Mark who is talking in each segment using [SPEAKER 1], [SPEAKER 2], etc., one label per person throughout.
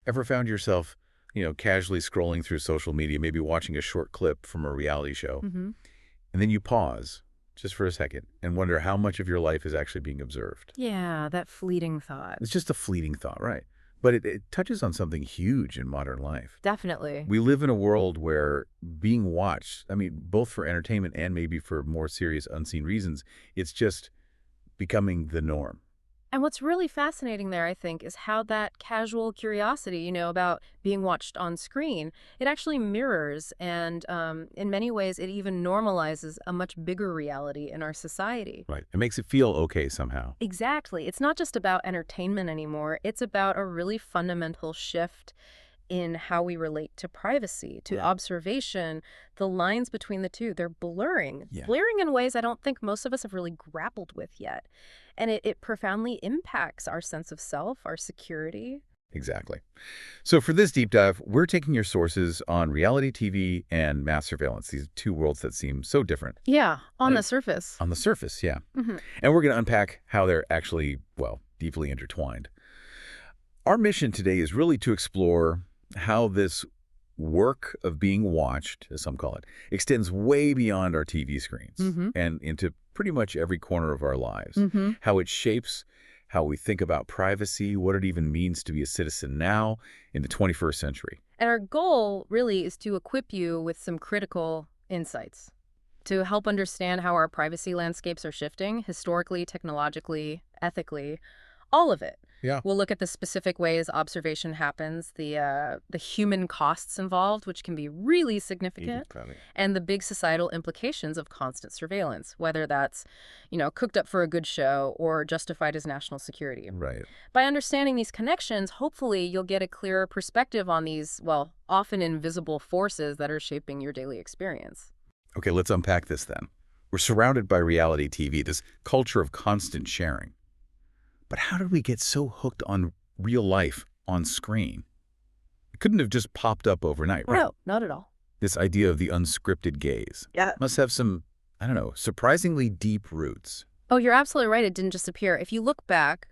[SPEAKER 1] Ever found yourself, casually scrolling through social media, maybe watching a short clip from a reality show,
[SPEAKER 2] Hmm.
[SPEAKER 1] and then you pause just for a second and wonder how much of your life is actually being observed?
[SPEAKER 2] Yeah, that fleeting thought.
[SPEAKER 1] It's just a fleeting thought, right? But it touches on something huge in modern life.
[SPEAKER 2] Definitely.
[SPEAKER 1] We live in a world where being watched, I mean, both for entertainment and maybe for more serious unseen reasons, it's just becoming the norm.
[SPEAKER 2] And what's really fascinating there, I think, is how that casual curiosity, about being watched on screen, it actually mirrors and in many ways it even normalizes a much bigger reality in our society.
[SPEAKER 1] Right. It makes it feel okay somehow.
[SPEAKER 2] Exactly. It's not just about entertainment anymore. It's about a really fundamental shift in how we relate to privacy, to
[SPEAKER 1] Yeah.
[SPEAKER 2] observation. The lines between the two, they're blurring.
[SPEAKER 1] Yeah.
[SPEAKER 2] Blurring in ways I don't think most of us have really grappled with yet. And it profoundly impacts our sense of self, our security.
[SPEAKER 1] Exactly. So for this deep dive, we're taking your sources on reality TV and mass surveillance, these two worlds that seem so different.
[SPEAKER 2] Yeah, on
[SPEAKER 1] Uh,
[SPEAKER 2] the surface.
[SPEAKER 1] On the surface, yeah.
[SPEAKER 2] Hmm.
[SPEAKER 1] And we're going to unpack how they're actually, well, deeply intertwined. Our mission today is really to explore how this work of being watched, as some call it, extends way beyond our TV screens
[SPEAKER 2] Hmm.
[SPEAKER 1] and into pretty much every corner of our lives.
[SPEAKER 2] Hmm.
[SPEAKER 1] How it shapes how we think about privacy, what it even means to be a citizen now in the 21st century.
[SPEAKER 2] And our goal really is to equip you with some critical insights to help understand how our privacy landscapes are shifting, historically, technologically, ethically, all of it.
[SPEAKER 1] Yeah.
[SPEAKER 2] We'll look at the specific ways observation happens, the human costs involved, which can be really significant, and the big societal implications of constant surveillance, whether that's, cooked up for a good show or justified as national security.
[SPEAKER 1] Right.
[SPEAKER 2] By understanding these connections, hopefully you'll get a clearer perspective on these, well, often invisible forces that are shaping your daily experience.
[SPEAKER 1] Okay, let's unpack this then. We're surrounded by reality TV, this culture of constant sharing. But how did we get so hooked on real life on screen? It couldn't have just popped up overnight, right?
[SPEAKER 2] No, not at all.
[SPEAKER 1] This idea of the unscripted gaze
[SPEAKER 2] Yeah.
[SPEAKER 1] must have some, I don't know, surprisingly deep roots.
[SPEAKER 2] Oh, you're absolutely right. It didn't just appear. If you look back,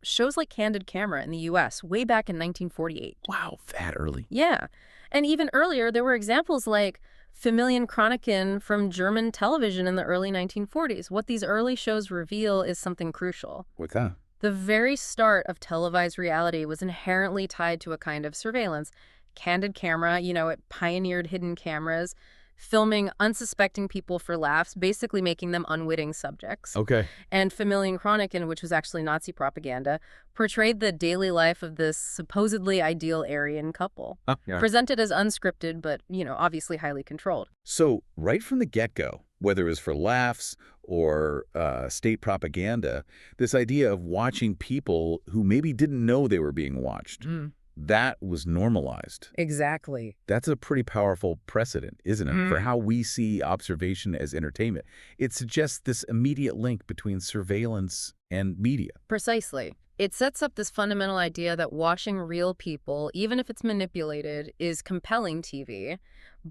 [SPEAKER 2] shows like Candid Camera in the U.S. way back in 1948.
[SPEAKER 1] Wow, that early.
[SPEAKER 2] Yeah. And even earlier, there were examples like Familien Chroniken from German television in the early 1940s. What these early shows reveal is something crucial.
[SPEAKER 1] What's that?
[SPEAKER 2] The very start of televised reality was inherently tied to a kind of surveillance. Candid Camera, it pioneered hidden cameras, filming unsuspecting people for laughs, basically making them unwitting subjects.
[SPEAKER 1] Okay.
[SPEAKER 2] And Familien Chroniken, which was actually Nazi propaganda, portrayed the daily life of this supposedly ideal Aryan couple,
[SPEAKER 1] Oh, yeah.
[SPEAKER 2] presented as unscripted, but, obviously highly controlled.
[SPEAKER 1] So right from the get-go, whether it was for laughs or state propaganda, this idea of watching people who maybe didn't know they were being watched, that was normalized.
[SPEAKER 2] Exactly.
[SPEAKER 1] That's a pretty powerful precedent, isn't it, for how we see observation as entertainment. It suggests this immediate link between surveillance and media.
[SPEAKER 2] Precisely. It sets up this fundamental idea that watching real people, even if it's manipulated, is compelling TV.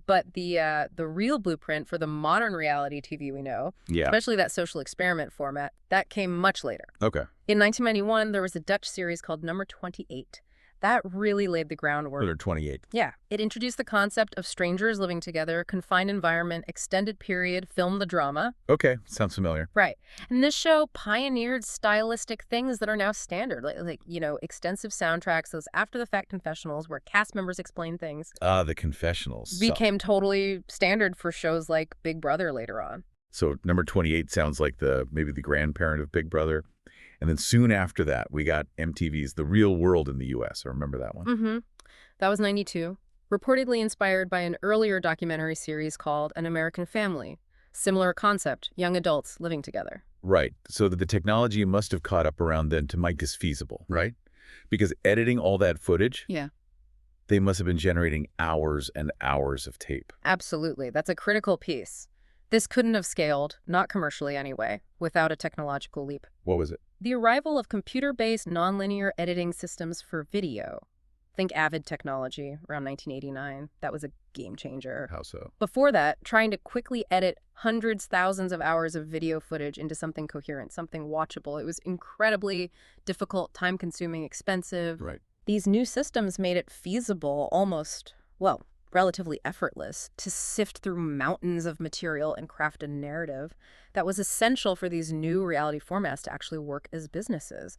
[SPEAKER 2] But the real blueprint for the modern reality TV we know,
[SPEAKER 1] Yeah.
[SPEAKER 2] especially that social experiment format, that came much later.
[SPEAKER 1] Okay.
[SPEAKER 2] In 1991, there was a Dutch series called Number 28. That really laid the groundwork.
[SPEAKER 1] Or 28.
[SPEAKER 2] Yeah. It introduced the concept of strangers living together, confined environment, extended period, film the drama.
[SPEAKER 1] Okay. Sounds familiar.
[SPEAKER 2] Right. And this show pioneered stylistic things that are now standard, like extensive soundtracks, those after-the-fact confessionals where cast members explain things.
[SPEAKER 1] The confessionals.
[SPEAKER 2] Became totally standard for shows like Big Brother later on.
[SPEAKER 1] So number 28 sounds like maybe the grandparent of Big Brother. And then soon after that, we got MTV's The Real World in the U.S. I remember that one.
[SPEAKER 2] Mm-hmm. That was 92. Reportedly inspired by an earlier documentary series called An American Family. Similar concept, young adults living together.
[SPEAKER 1] Right. So that the technology must have caught up around then to make this feasible, right? Because editing all that footage,
[SPEAKER 2] Yeah.
[SPEAKER 1] they must have been generating hours and hours of tape.
[SPEAKER 2] Absolutely. That's a critical piece. This couldn't have scaled, not commercially anyway, without a technological leap.
[SPEAKER 1] What was it?
[SPEAKER 2] The arrival of computer-based nonlinear editing systems for video. Think Avid technology around 1989. That was a game changer.
[SPEAKER 1] How so?
[SPEAKER 2] Before that, trying to quickly edit hundreds, thousands of hours of video footage into something coherent, something watchable. It was incredibly difficult, time-consuming, expensive.
[SPEAKER 1] Right.
[SPEAKER 2] These new systems made it feasible, almost, well, relatively effortless, to sift through mountains of material and craft a narrative that was essential for these new reality formats to actually work as businesses.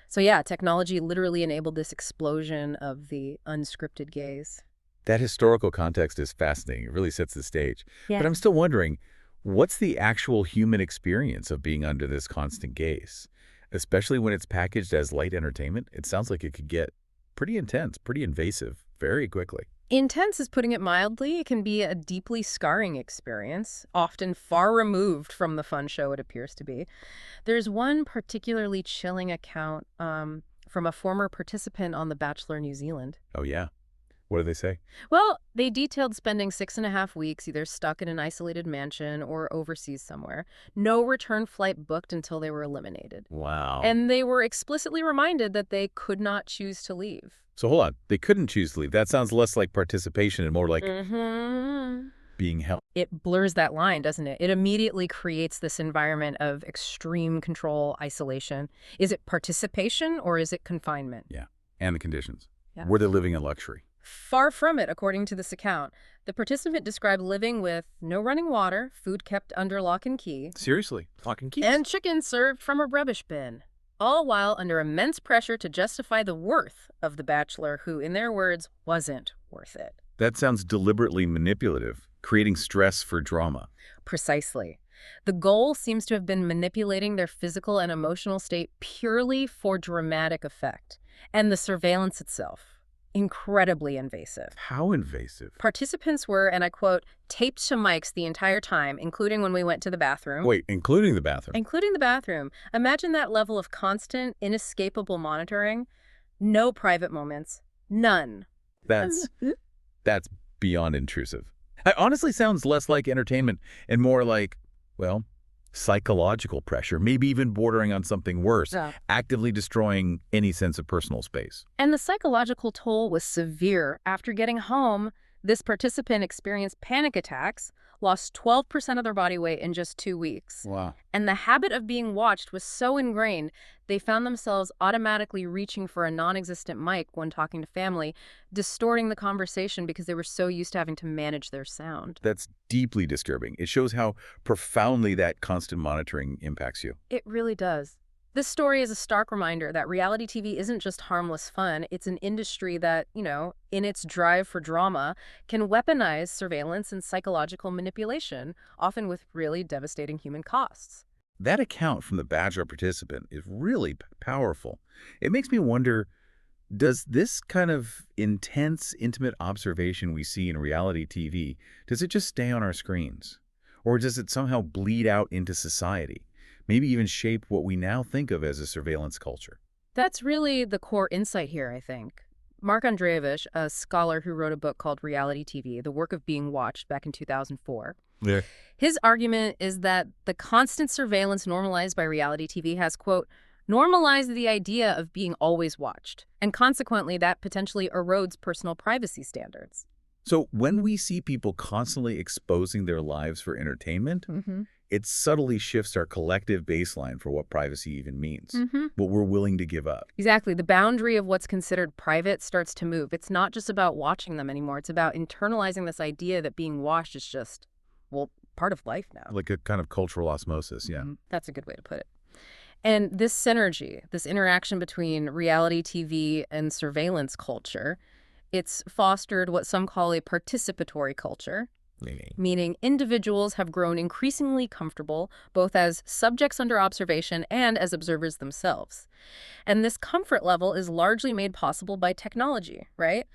[SPEAKER 2] So yeah, technology literally enabled this explosion of the unscripted gaze.
[SPEAKER 1] That historical context is fascinating. It really sets the stage. But
[SPEAKER 2] Yeah.
[SPEAKER 1] I'm still wondering, what's the actual human experience of being under this constant gaze? Especially when it's packaged as light entertainment, it sounds like it could get pretty intense, pretty invasive very quickly.
[SPEAKER 2] Intense is putting it mildly. It can be a deeply scarring experience, often far removed from the fun show it appears to be. There's one particularly chilling account from a former participant on The Bachelor New Zealand.
[SPEAKER 1] Oh, yeah. What do they say?
[SPEAKER 2] Well, they detailed spending 6.5 weeks either stuck in an isolated mansion or overseas somewhere. No return flight booked until they were eliminated.
[SPEAKER 1] Wow.
[SPEAKER 2] And they were explicitly reminded that they could not choose to leave.
[SPEAKER 1] So hold on. They couldn't choose to leave. That sounds less like participation and more like
[SPEAKER 2] Mm-hmm.
[SPEAKER 1] being held.
[SPEAKER 2] It blurs that line, doesn't it? It immediately creates this environment of extreme control, isolation. Is it participation or is it confinement?
[SPEAKER 1] Yeah. And the conditions.
[SPEAKER 2] Yeah.
[SPEAKER 1] Were they living in luxury?
[SPEAKER 2] Far from it, according to this account. The participant described living with no running water, food kept under lock and key,
[SPEAKER 1] Seriously? Lock and keys?
[SPEAKER 2] and chicken served from a rubbish bin. All while under immense pressure to justify the worth of the bachelor who, in their words, wasn't worth it.
[SPEAKER 1] That sounds deliberately manipulative, creating stress for drama.
[SPEAKER 2] Precisely. The goal seems to have been manipulating their physical and emotional state purely for dramatic effect. And the surveillance itself, incredibly invasive.
[SPEAKER 1] How invasive?
[SPEAKER 2] Participants were, and I quote, taped to mics the entire time, including when we went to the bathroom.
[SPEAKER 1] Wait, including the bathroom?
[SPEAKER 2] Including the bathroom. Imagine that level of constant, inescapable monitoring. No private moments. None.
[SPEAKER 1] That's beyond intrusive. It honestly sounds less like entertainment and more like, well, psychological pressure, maybe even bordering on something worse,
[SPEAKER 2] Yeah.
[SPEAKER 1] actively destroying any sense of personal space.
[SPEAKER 2] And the psychological toll was severe. After getting home, this participant experienced panic attacks, lost 12% of their body weight in just 2 weeks.
[SPEAKER 1] Wow.
[SPEAKER 2] And the habit of being watched was so ingrained, they found themselves automatically reaching for a non-existent mic when talking to family, distorting the conversation because they were so used to having to manage their sound.
[SPEAKER 1] That's deeply disturbing. It shows how profoundly that constant monitoring impacts you.
[SPEAKER 2] It really does. This story is a stark reminder that reality TV isn't just harmless fun. It's an industry that, in its drive for drama, can weaponize surveillance and psychological manipulation, often with really devastating human costs.
[SPEAKER 1] That account from the Bachelor participant is really powerful. It makes me wonder, does this kind of intense, intimate observation we see in reality TV, does it just stay on our screens? Or does it somehow bleed out into society? Maybe even shape what we now think of as a surveillance culture?
[SPEAKER 2] That's really the core insight here, I think. Mark Andreevich, a scholar who wrote a book called Reality TV, The Work of Being Watched, back in 2004,
[SPEAKER 1] Yeah.
[SPEAKER 2] his argument is that the constant surveillance normalized by reality TV has, quote, normalized the idea of being always watched, and consequently that potentially erodes personal privacy standards.
[SPEAKER 1] So when we see people constantly exposing their lives for entertainment, it subtly shifts our collective baseline for what privacy even means, what we're willing to give up.
[SPEAKER 2] Exactly. The boundary of what's considered private starts to move. It's not just about watching them anymore. It's about internalizing this idea that being watched is just, well, part of life now.
[SPEAKER 1] Like a kind of cultural osmosis, yeah.
[SPEAKER 2] That's a good way to put it. And this synergy, this interaction between reality TV and surveillance culture, it's fostered what some call a participatory culture, meaning individuals have grown increasingly comfortable both as subjects under observation and as observers themselves. And this comfort level is largely made possible by technology, right?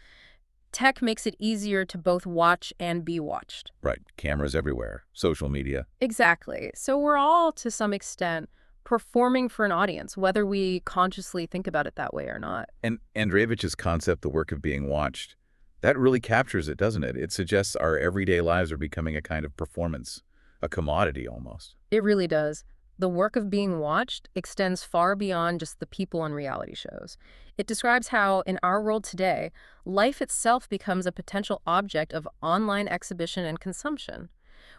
[SPEAKER 2] Tech makes it easier to both watch and be watched.
[SPEAKER 1] Right. Cameras everywhere. Social media.
[SPEAKER 2] Exactly. So we're all, to some extent, performing for an audience, whether we consciously think about it that way or not.
[SPEAKER 1] And Andreevich's concept, the work of being watched, that really captures it, doesn't it? It suggests our everyday lives are becoming a kind of performance, a commodity almost.
[SPEAKER 2] It really does. The work of being watched extends far beyond just the people on reality shows. It describes how, in our world today, life itself becomes a potential object of online exhibition and consumption,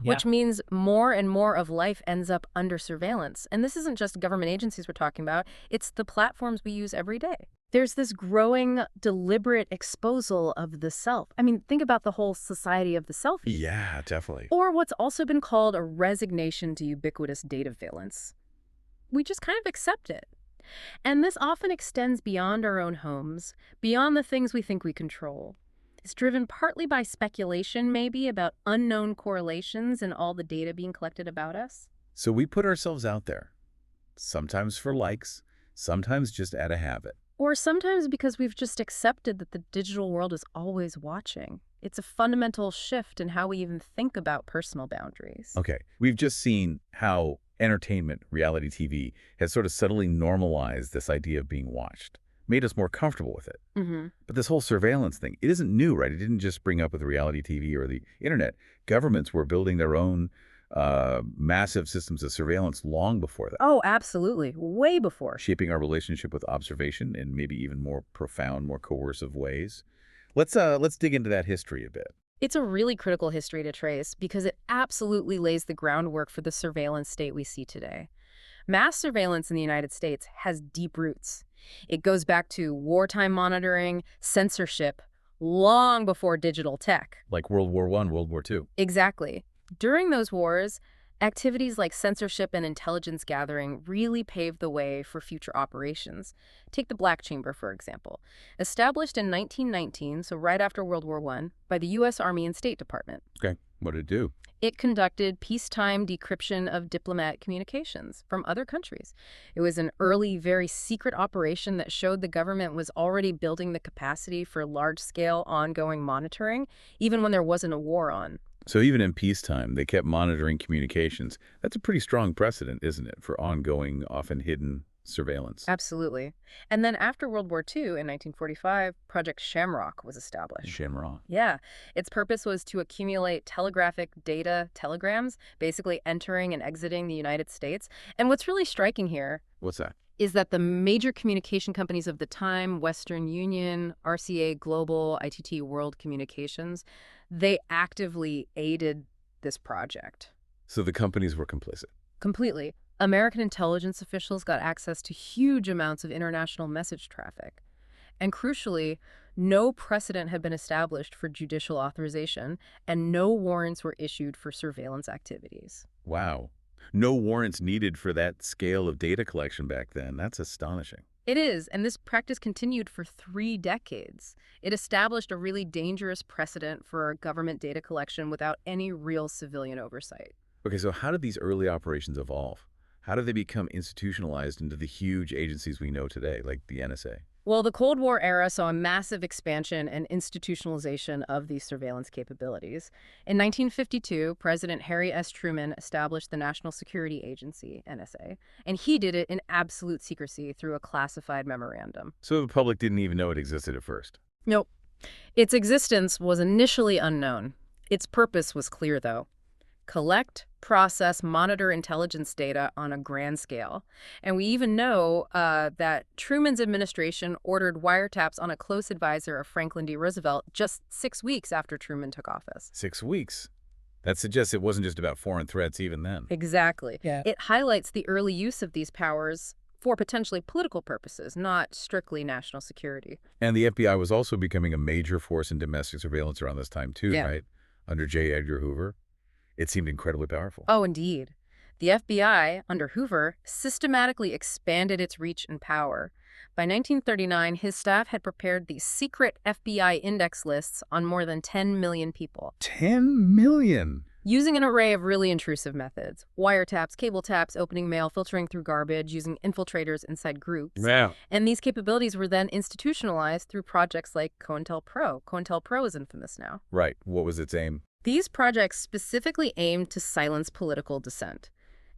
[SPEAKER 2] which means more and more of life ends up under surveillance. And this isn't just government agencies we're talking about, it's the platforms we use every day. There's this growing, deliberate exposal of the self. I mean, think about the whole society of the selfie.
[SPEAKER 1] Yeah, definitely.
[SPEAKER 2] Or what's also been called a resignation to ubiquitous data valence. We just kind of accept it. And this often extends beyond our own homes, beyond the things we think we control. It's driven partly by speculation, maybe, about unknown correlations in all the data being collected about us.
[SPEAKER 1] So we put ourselves out there, sometimes for likes, sometimes just out of habit.
[SPEAKER 2] Or sometimes because we've just accepted that the digital world is always watching. It's a fundamental shift in how we even think about personal boundaries.
[SPEAKER 1] Okay, we've just seen how entertainment, reality TV, has sort of subtly normalized this idea of being watched, made us more comfortable with it. But this whole surveillance thing, it isn't new, right? It didn't just spring up with reality TV or the internet. Governments were building their own massive systems of surveillance long before that.
[SPEAKER 2] Oh, absolutely. Way before.
[SPEAKER 1] Shaping our relationship with observation in maybe even more profound, more coercive ways. Let's dig into that history a bit.
[SPEAKER 2] It's a really critical history to trace because it absolutely lays the groundwork for the surveillance state we see today. Mass surveillance in the United States has deep roots. It goes back to wartime monitoring, censorship, long before digital tech.
[SPEAKER 1] Like World War I, World War II.
[SPEAKER 2] Exactly. During those wars, activities like censorship and intelligence gathering really paved the way for future operations. Take the Black Chamber, for example. Established in 1919, so right after World War I, by the U.S. Army and State Department.
[SPEAKER 1] Okay, what did it do?
[SPEAKER 2] It conducted peacetime decryption of diplomatic communications from other countries. It was an early, very secret operation that showed the government was already building the capacity for large-scale ongoing monitoring, even when there wasn't a war on.
[SPEAKER 1] So even in peacetime, they kept monitoring communications. That's a pretty strong precedent, isn't it, for ongoing, often hidden surveillance?
[SPEAKER 2] Absolutely. And then after World War II, in 1945, Project Shamrock was established.
[SPEAKER 1] Shamrock.
[SPEAKER 2] Yeah. Its purpose was to accumulate telegraphic data telegrams, basically entering and exiting the United States. And what's really striking here
[SPEAKER 1] What's that?
[SPEAKER 2] is that the major communication companies of the time, Western Union, RCA Global, ITT World Communications, they actively aided this project.
[SPEAKER 1] So the companies were complicit.
[SPEAKER 2] Completely. American intelligence officials got access to huge amounts of international message traffic. And crucially, no precedent had been established for judicial authorization, and no warrants were issued for surveillance activities.
[SPEAKER 1] Wow. No warrants needed for that scale of data collection back then. That's astonishing.
[SPEAKER 2] It is, and this practice continued for 3 decades. It established a really dangerous precedent for government data collection without any real civilian oversight.
[SPEAKER 1] Okay, so how did these early operations evolve? How did they become institutionalized into the huge agencies we know today, like the NSA?
[SPEAKER 2] Well, the Cold War era saw a massive expansion and institutionalization of these surveillance capabilities. In 1952, President Harry S. Truman established the National Security Agency, NSA, and he did it in absolute secrecy through a classified memorandum.
[SPEAKER 1] So the public didn't even know it existed at first.
[SPEAKER 2] Nope. Its existence was initially unknown. Its purpose was clear, though. Collect, process, monitor intelligence data on a grand scale. And we even know that Truman's administration ordered wiretaps on a close advisor of Franklin D. Roosevelt just 6 weeks after Truman took office.
[SPEAKER 1] 6 weeks? That suggests it wasn't just about foreign threats even then.
[SPEAKER 2] Exactly.
[SPEAKER 3] Yeah.
[SPEAKER 2] It highlights the early use of these powers for potentially political purposes, not strictly national security.
[SPEAKER 1] And the FBI was also becoming a major force in domestic surveillance around this time too,
[SPEAKER 2] Yeah.
[SPEAKER 1] right? Under J. Edgar Hoover. It seemed incredibly powerful.
[SPEAKER 2] Oh, indeed. The FBI, under Hoover, systematically expanded its reach and power. By 1939, his staff had prepared these secret FBI index lists on more than 10 million people.
[SPEAKER 1] 10 million?
[SPEAKER 2] Using an array of really intrusive methods. Wiretaps, cable taps, opening mail, filtering through garbage, using infiltrators inside groups.
[SPEAKER 1] Wow.
[SPEAKER 2] And these capabilities were then institutionalized through projects like COINTELPRO. COINTELPRO is infamous now.
[SPEAKER 1] Right. What was its aim?
[SPEAKER 2] These projects specifically aimed to silence political dissent,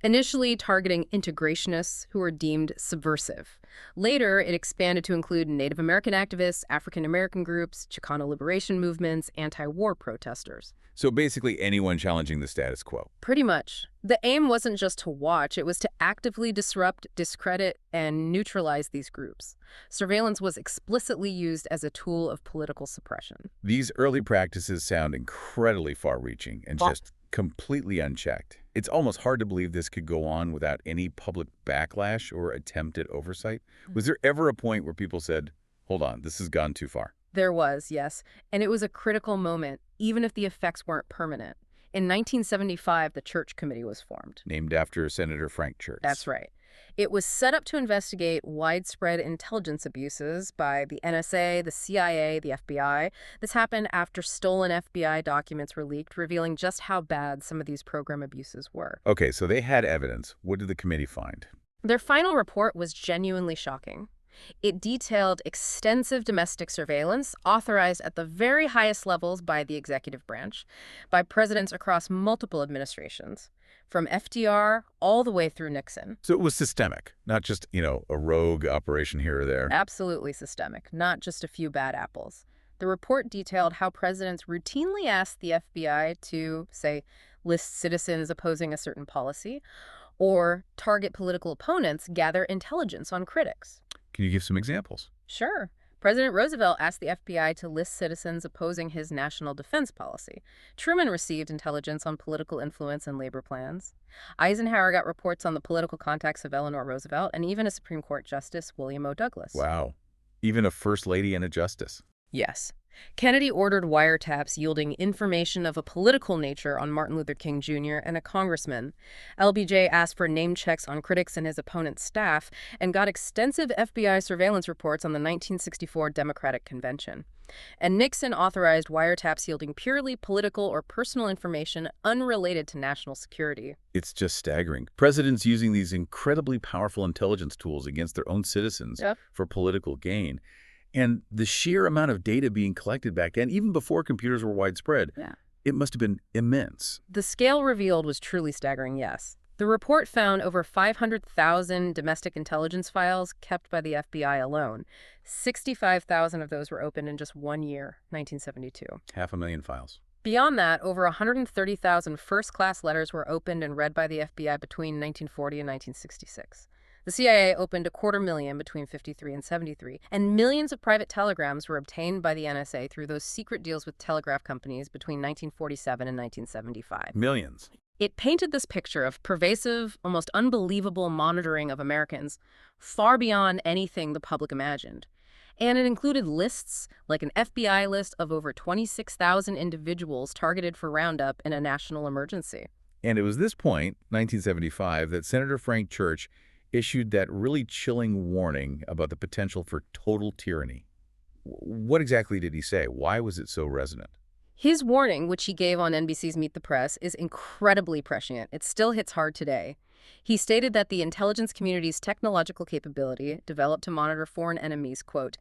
[SPEAKER 2] initially targeting integrationists who were deemed subversive. Later, it expanded to include Native American activists, African American groups, Chicano liberation movements, anti-war protesters.
[SPEAKER 1] So basically anyone challenging the status quo.
[SPEAKER 2] Pretty much. The aim wasn't just to watch, it was to actively disrupt, discredit, and neutralize these groups. Surveillance was explicitly used as a tool of political suppression.
[SPEAKER 1] These early practices sound incredibly far-reaching and just completely unchecked. It's almost hard to believe this could go on without any public backlash or attempt at oversight. Was there ever a point where people said, hold on, this has gone too far.
[SPEAKER 2] There was, yes, and it was a critical moment, even if the effects weren't permanent. In 1975, the Church Committee was formed.
[SPEAKER 1] Named after Senator Frank Church.
[SPEAKER 2] That's right. It was set up to investigate widespread intelligence abuses by the NSA, the CIA, the FBI. This happened after stolen FBI documents were leaked, revealing just how bad some of these program abuses were.
[SPEAKER 1] Okay, so they had evidence. What did the committee find?
[SPEAKER 2] Their final report was genuinely shocking. It detailed extensive domestic surveillance authorized at the very highest levels by the executive branch, by presidents across multiple administrations, from FDR all the way through Nixon.
[SPEAKER 1] So it was systemic, not just, a rogue operation here or there.
[SPEAKER 2] Absolutely systemic, not just a few bad apples. The report detailed how presidents routinely asked the FBI to, say, list citizens opposing a certain policy, or target political opponents, gather intelligence on critics.
[SPEAKER 1] Can you give some examples?
[SPEAKER 2] Sure. President Roosevelt asked the FBI to list citizens opposing his national defense policy. Truman received intelligence on political influence and labor plans. Eisenhower got reports on the political contacts of Eleanor Roosevelt and even a Supreme Court Justice, William O. Douglas.
[SPEAKER 1] Wow. Even a first lady and a justice.
[SPEAKER 2] Yes. Kennedy ordered wiretaps yielding information of a political nature on Martin Luther King Jr. and a congressman. LBJ asked for name checks on critics and his opponent's staff and got extensive FBI surveillance reports on the 1964 Democratic Convention. And Nixon authorized wiretaps yielding purely political or personal information unrelated to national security.
[SPEAKER 1] It's just staggering. Presidents using these incredibly powerful intelligence tools against their own citizens for political gain. And the sheer amount of data being collected back then, even before computers were widespread, it must have been immense.
[SPEAKER 2] The scale revealed was truly staggering, yes. The report found over 500,000 domestic intelligence files kept by the FBI alone. 65,000 of those were opened in just 1 year, 1972.
[SPEAKER 1] 500,000 files.
[SPEAKER 2] Beyond that, over 130,000 first-class letters were opened and read by the FBI between 1940 and 1966. The CIA opened 250,000 between 53 and 73, and millions of private telegrams were obtained by the NSA through those secret deals with telegraph companies between 1947 and 1975.
[SPEAKER 1] Millions.
[SPEAKER 2] It painted this picture of pervasive, almost unbelievable monitoring of Americans far beyond anything the public imagined. And it included lists, like an FBI list of over 26,000 individuals targeted for roundup in a national emergency.
[SPEAKER 1] And it was this point, 1975, that Senator Frank Church issued that really chilling warning about the potential for total tyranny. What exactly did he say? Why was it so resonant?
[SPEAKER 2] His warning, which he gave on NBC's Meet the Press, is incredibly prescient. It still hits hard today. He stated that the intelligence community's technological capability, developed to monitor foreign enemies, quote,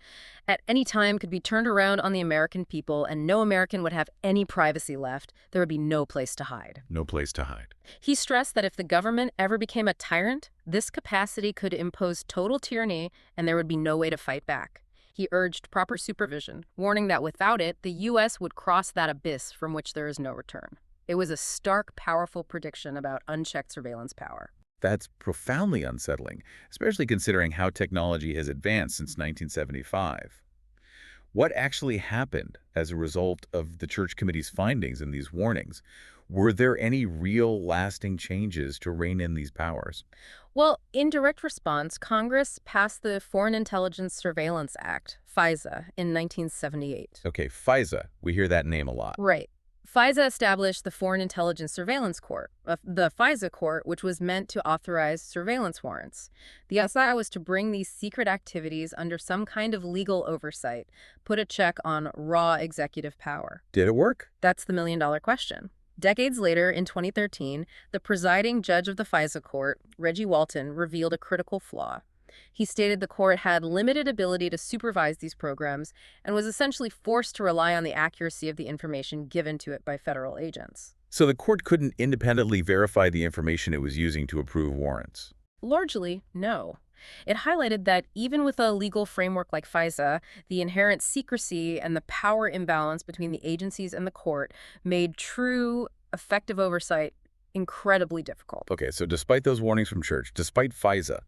[SPEAKER 2] at any time could be turned around on the American people and no American would have any privacy left. There would be no place to hide.
[SPEAKER 1] No place to hide.
[SPEAKER 2] He stressed that if the government ever became a tyrant, this capacity could impose total tyranny and there would be no way to fight back. He urged proper supervision, warning that without it, the U.S. would cross that abyss from which there is no return. It was a stark, powerful prediction about unchecked surveillance power.
[SPEAKER 1] That's profoundly unsettling, especially considering how technology has advanced since 1975. What actually happened as a result of the Church Committee's findings and these warnings? Were there any real lasting changes to rein in these powers?
[SPEAKER 2] Well, in direct response, Congress passed the Foreign Intelligence Surveillance Act, FISA, in 1978.
[SPEAKER 1] Okay, FISA. We hear that name a lot.
[SPEAKER 2] Right. FISA established the Foreign Intelligence Surveillance Court, the FISA court, which was meant to authorize surveillance warrants. The idea was to bring these secret activities under some kind of legal oversight, put a check on raw executive power.
[SPEAKER 1] Did it work?
[SPEAKER 2] That's the million-dollar question. Decades later, in 2013, the presiding judge of the FISA court, Reggie Walton, revealed a critical flaw. He stated the court had limited ability to supervise these programs and was essentially forced to rely on the accuracy of the information given to it by federal agents.
[SPEAKER 1] So the court couldn't independently verify the information it was using to approve warrants?
[SPEAKER 2] Largely, no. It highlighted that even with a legal framework like FISA, the inherent secrecy and the power imbalance between the agencies and the court made true, effective oversight incredibly difficult.
[SPEAKER 1] Okay, so despite those warnings from Church, despite FISA,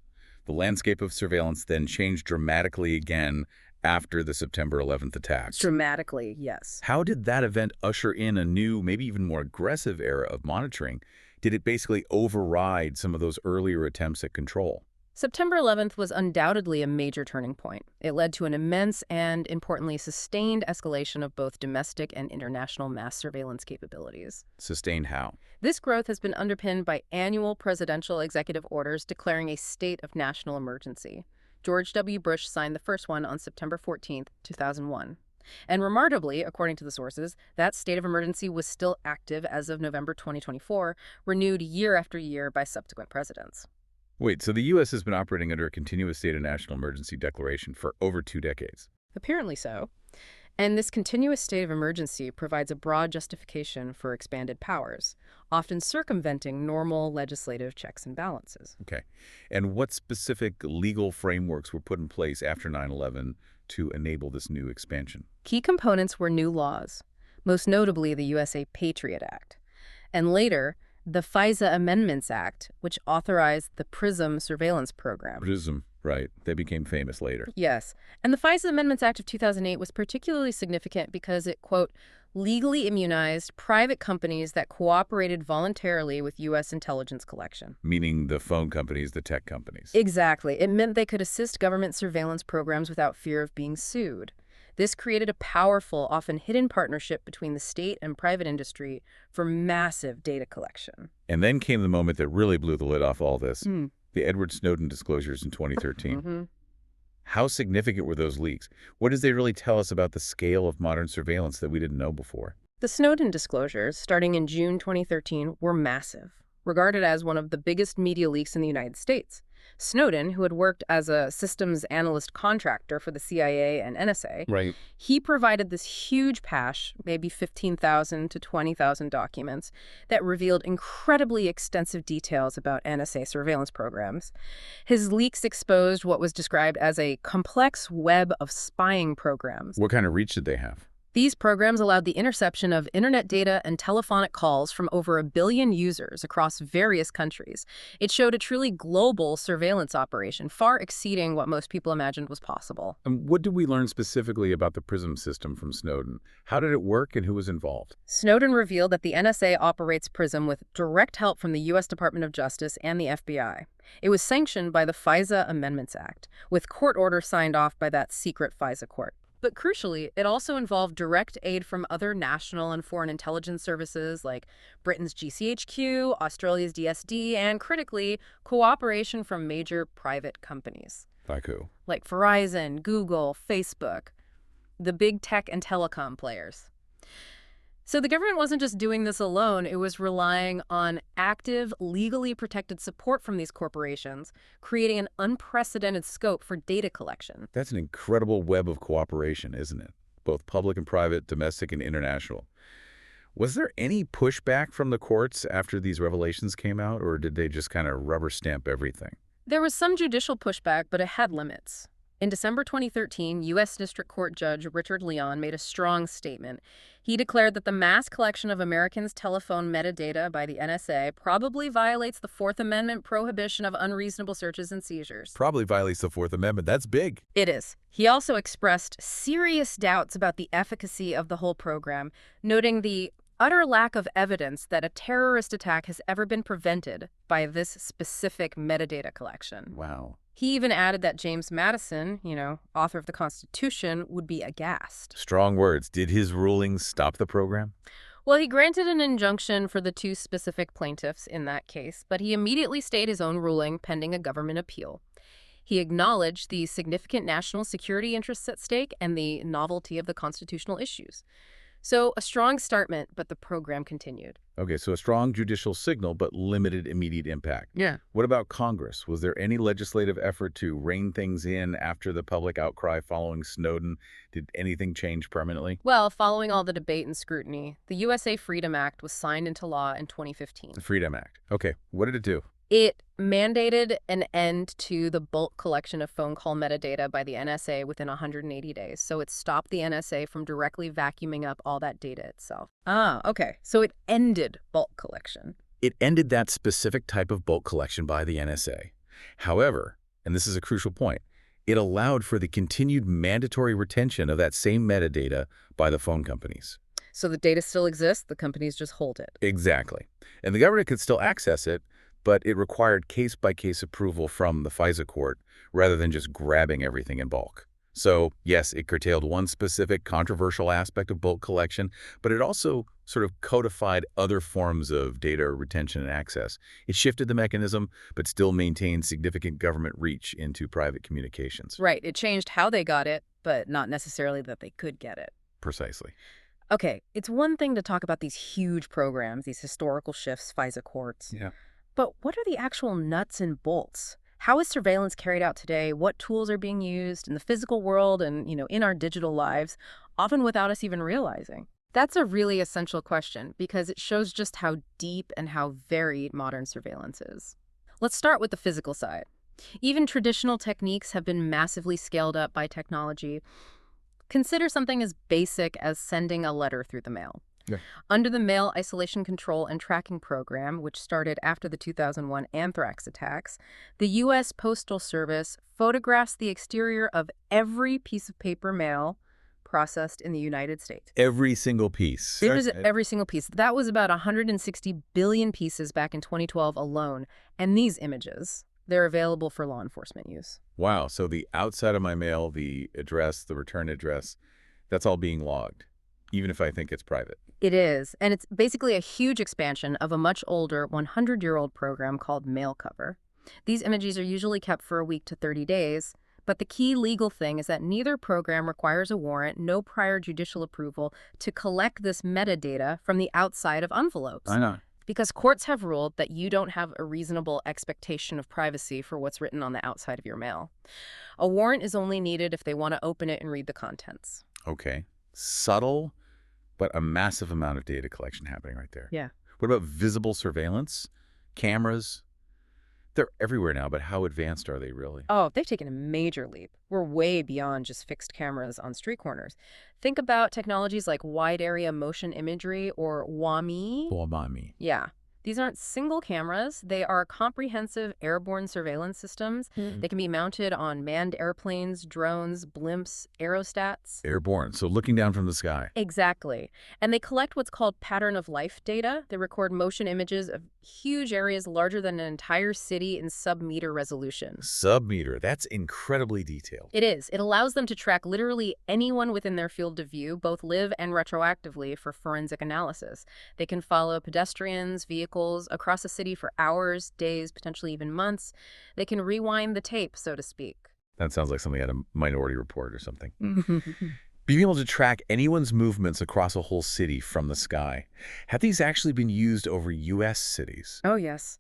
[SPEAKER 1] the landscape of surveillance then changed dramatically again after the September 11th attacks.
[SPEAKER 2] Dramatically, yes.
[SPEAKER 1] How did that event usher in a new, maybe even more aggressive era of monitoring? Did it basically override some of those earlier attempts at control?
[SPEAKER 2] September 11th was undoubtedly a major turning point. It led to an immense and, importantly, sustained escalation of both domestic and international mass surveillance capabilities.
[SPEAKER 1] Sustained how?
[SPEAKER 2] This growth has been underpinned by annual presidential executive orders declaring a state of national emergency. George W. Bush signed the first one on September 14, 2001. And remarkably, according to the sources, that state of emergency was still active as of November 2024, renewed year after year by subsequent presidents.
[SPEAKER 1] Wait, so the U.S. has been operating under a continuous state of national emergency declaration for over 2 decades?
[SPEAKER 2] Apparently so. And this continuous state of emergency provides a broad justification for expanded powers, often circumventing normal legislative checks and balances.
[SPEAKER 1] Okay. And what specific legal frameworks were put in place after 9/11 to enable this new expansion?
[SPEAKER 2] Key components were new laws, most notably the USA Patriot Act, and later, the FISA Amendments Act, which authorized the PRISM surveillance program.
[SPEAKER 1] PRISM, right. They became famous later.
[SPEAKER 2] Yes. And the FISA Amendments Act of 2008 was particularly significant because it, quote, legally immunized private companies that cooperated voluntarily with U.S. intelligence collection.
[SPEAKER 1] Meaning the phone companies, the tech companies.
[SPEAKER 2] Exactly. It meant they could assist government surveillance programs without fear of being sued. This created a powerful, often hidden partnership between the state and private industry for massive data collection.
[SPEAKER 1] And then came the moment that really blew the lid off all this, the Edward Snowden disclosures in 2013. How significant were those leaks? What does they really tell us about the scale of modern surveillance that we didn't know before?
[SPEAKER 2] The Snowden disclosures, starting in June 2013, were massive, regarded as one of the biggest media leaks in the United States. Snowden, who had worked as a systems analyst contractor for the CIA and NSA,
[SPEAKER 1] Right.
[SPEAKER 2] he provided this huge pache, maybe 15,000 to 20,000 documents, that revealed incredibly extensive details about NSA surveillance programs. His leaks exposed what was described as a complex web of spying programs.
[SPEAKER 1] What kind of reach did they have?
[SPEAKER 2] These programs allowed the interception of internet data and telephonic calls from over 1 billion users across various countries. It showed a truly global surveillance operation, far exceeding what most people imagined was possible.
[SPEAKER 1] And what did we learn specifically about the PRISM system from Snowden? How did it work and who was involved?
[SPEAKER 2] Snowden revealed that the NSA operates PRISM with direct help from the U.S. Department of Justice and the FBI. It was sanctioned by the FISA Amendments Act, with court orders signed off by that secret FISA court. But crucially, it also involved direct aid from other national and foreign intelligence services like Britain's GCHQ, Australia's DSD, and critically, cooperation from major private companies.
[SPEAKER 1] Like who?
[SPEAKER 2] Like Verizon, Google, Facebook, the big tech and telecom players. So the government wasn't just doing this alone, it was relying on active, legally protected support from these corporations, creating an unprecedented scope for data collection.
[SPEAKER 1] That's an incredible web of cooperation, isn't it? Both public and private, domestic and international. Was there any pushback from the courts after these revelations came out, or did they just kind of rubber stamp everything?
[SPEAKER 2] There was some judicial pushback, but it had limits. In December 2013, U.S. District Court Judge Richard Leon made a strong statement. He declared that the mass collection of Americans' telephone metadata by the NSA probably violates the Fourth Amendment prohibition of unreasonable searches and seizures.
[SPEAKER 1] Probably violates the Fourth Amendment. That's big.
[SPEAKER 2] It is. He also expressed serious doubts about the efficacy of the whole program, noting the utter lack of evidence that a terrorist attack has ever been prevented by this specific metadata collection.
[SPEAKER 1] Wow.
[SPEAKER 2] He even added that James Madison, author of the Constitution, would be aghast.
[SPEAKER 1] Strong words. Did his rulings stop the program?
[SPEAKER 2] Well, he granted an injunction for the 2 specific plaintiffs in that case, but he immediately stayed his own ruling pending a government appeal. He acknowledged the significant national security interests at stake and the novelty of the constitutional issues. So a strong start meant, but the program continued.
[SPEAKER 1] Okay, so a strong judicial signal, but limited immediate impact.
[SPEAKER 2] Yeah.
[SPEAKER 1] What about Congress? Was there any legislative effort to rein things in after the public outcry following Snowden? Did anything change permanently?
[SPEAKER 2] Well, following all the debate and scrutiny, the USA Freedom Act was signed into law in 2015.
[SPEAKER 1] The Freedom Act. Okay, what did it do?
[SPEAKER 2] It mandated an end to the bulk collection of phone call metadata by the NSA within 180 days. So it stopped the NSA from directly vacuuming up all that data itself. Ah, okay. So it ended bulk collection.
[SPEAKER 1] It ended that specific type of bulk collection by the NSA. However, and this is a crucial point, it allowed for the continued mandatory retention of that same metadata by the phone companies.
[SPEAKER 2] So the data still exists, the companies just hold it.
[SPEAKER 1] Exactly. And the government could still access it, but it required case-by-case approval from the FISA court rather than just grabbing everything in bulk. So, yes, it curtailed one specific controversial aspect of bulk collection, but it also sort of codified other forms of data retention and access. It shifted the mechanism, but still maintained significant government reach into private communications.
[SPEAKER 2] Right. It changed how they got it, but not necessarily that they could get it.
[SPEAKER 1] Precisely.
[SPEAKER 2] Okay, it's one thing to talk about these huge programs, these historical shifts, FISA courts.
[SPEAKER 1] Yeah.
[SPEAKER 2] But what are the actual nuts and bolts? How is surveillance carried out today? What tools are being used in the physical world and, in our digital lives, often without us even realizing? That's a really essential question because it shows just how deep and how varied modern surveillance is. Let's start with the physical side. Even traditional techniques have been massively scaled up by technology. Consider something as basic as sending a letter through the mail.
[SPEAKER 1] Yeah.
[SPEAKER 2] Under the Mail Isolation Control and Tracking Program, which started after the 2001 anthrax attacks, the U.S. Postal Service photographs the exterior of every piece of paper mail processed in the United States.
[SPEAKER 1] Every single piece.
[SPEAKER 2] Every single piece. That was about 160 billion pieces back in 2012 alone. And these images, they're available for law enforcement use.
[SPEAKER 1] Wow. So the outside of my mail, the address, the return address, that's all being logged, even if I think it's private.
[SPEAKER 2] It is. And it's basically a huge expansion of a much older 100-year-old program called mail cover. These images are usually kept for a week to 30 days. But the key legal thing is that neither program requires a warrant, no prior judicial approval, to collect this metadata from the outside of envelopes.
[SPEAKER 1] I know.
[SPEAKER 2] Because courts have ruled that you don't have a reasonable expectation of privacy for what's written on the outside of your mail. A warrant is only needed if they want to open it and read the contents.
[SPEAKER 1] Okay. Subtle, but a massive amount of data collection happening right there.
[SPEAKER 2] Yeah.
[SPEAKER 1] What about visible surveillance? Cameras? They're everywhere now, but how advanced are they really?
[SPEAKER 2] Oh, they've taken a major leap. We're way beyond just fixed cameras on street corners. Think about technologies like wide area motion imagery or WAMI.
[SPEAKER 1] WAMI.
[SPEAKER 2] Yeah. These aren't single cameras. They are comprehensive airborne surveillance systems. They can be mounted on manned airplanes, drones, blimps, aerostats.
[SPEAKER 1] Airborne, so looking down from the sky.
[SPEAKER 2] Exactly. And they collect what's called pattern of life data. They record motion images of huge areas larger than an entire city in sub-meter resolution.
[SPEAKER 1] Sub-meter, that's incredibly detailed.
[SPEAKER 2] It is. It allows them to track literally anyone within their field of view, both live and retroactively, for forensic analysis. They can follow pedestrians, vehicles, across a city for hours, days, potentially even months. They can rewind the tape, so to speak.
[SPEAKER 1] That sounds like something out of Minority Report or something. Being able to track anyone's movements across a whole city from the sky. Have these actually been used over U.S. cities?
[SPEAKER 2] Oh, yes.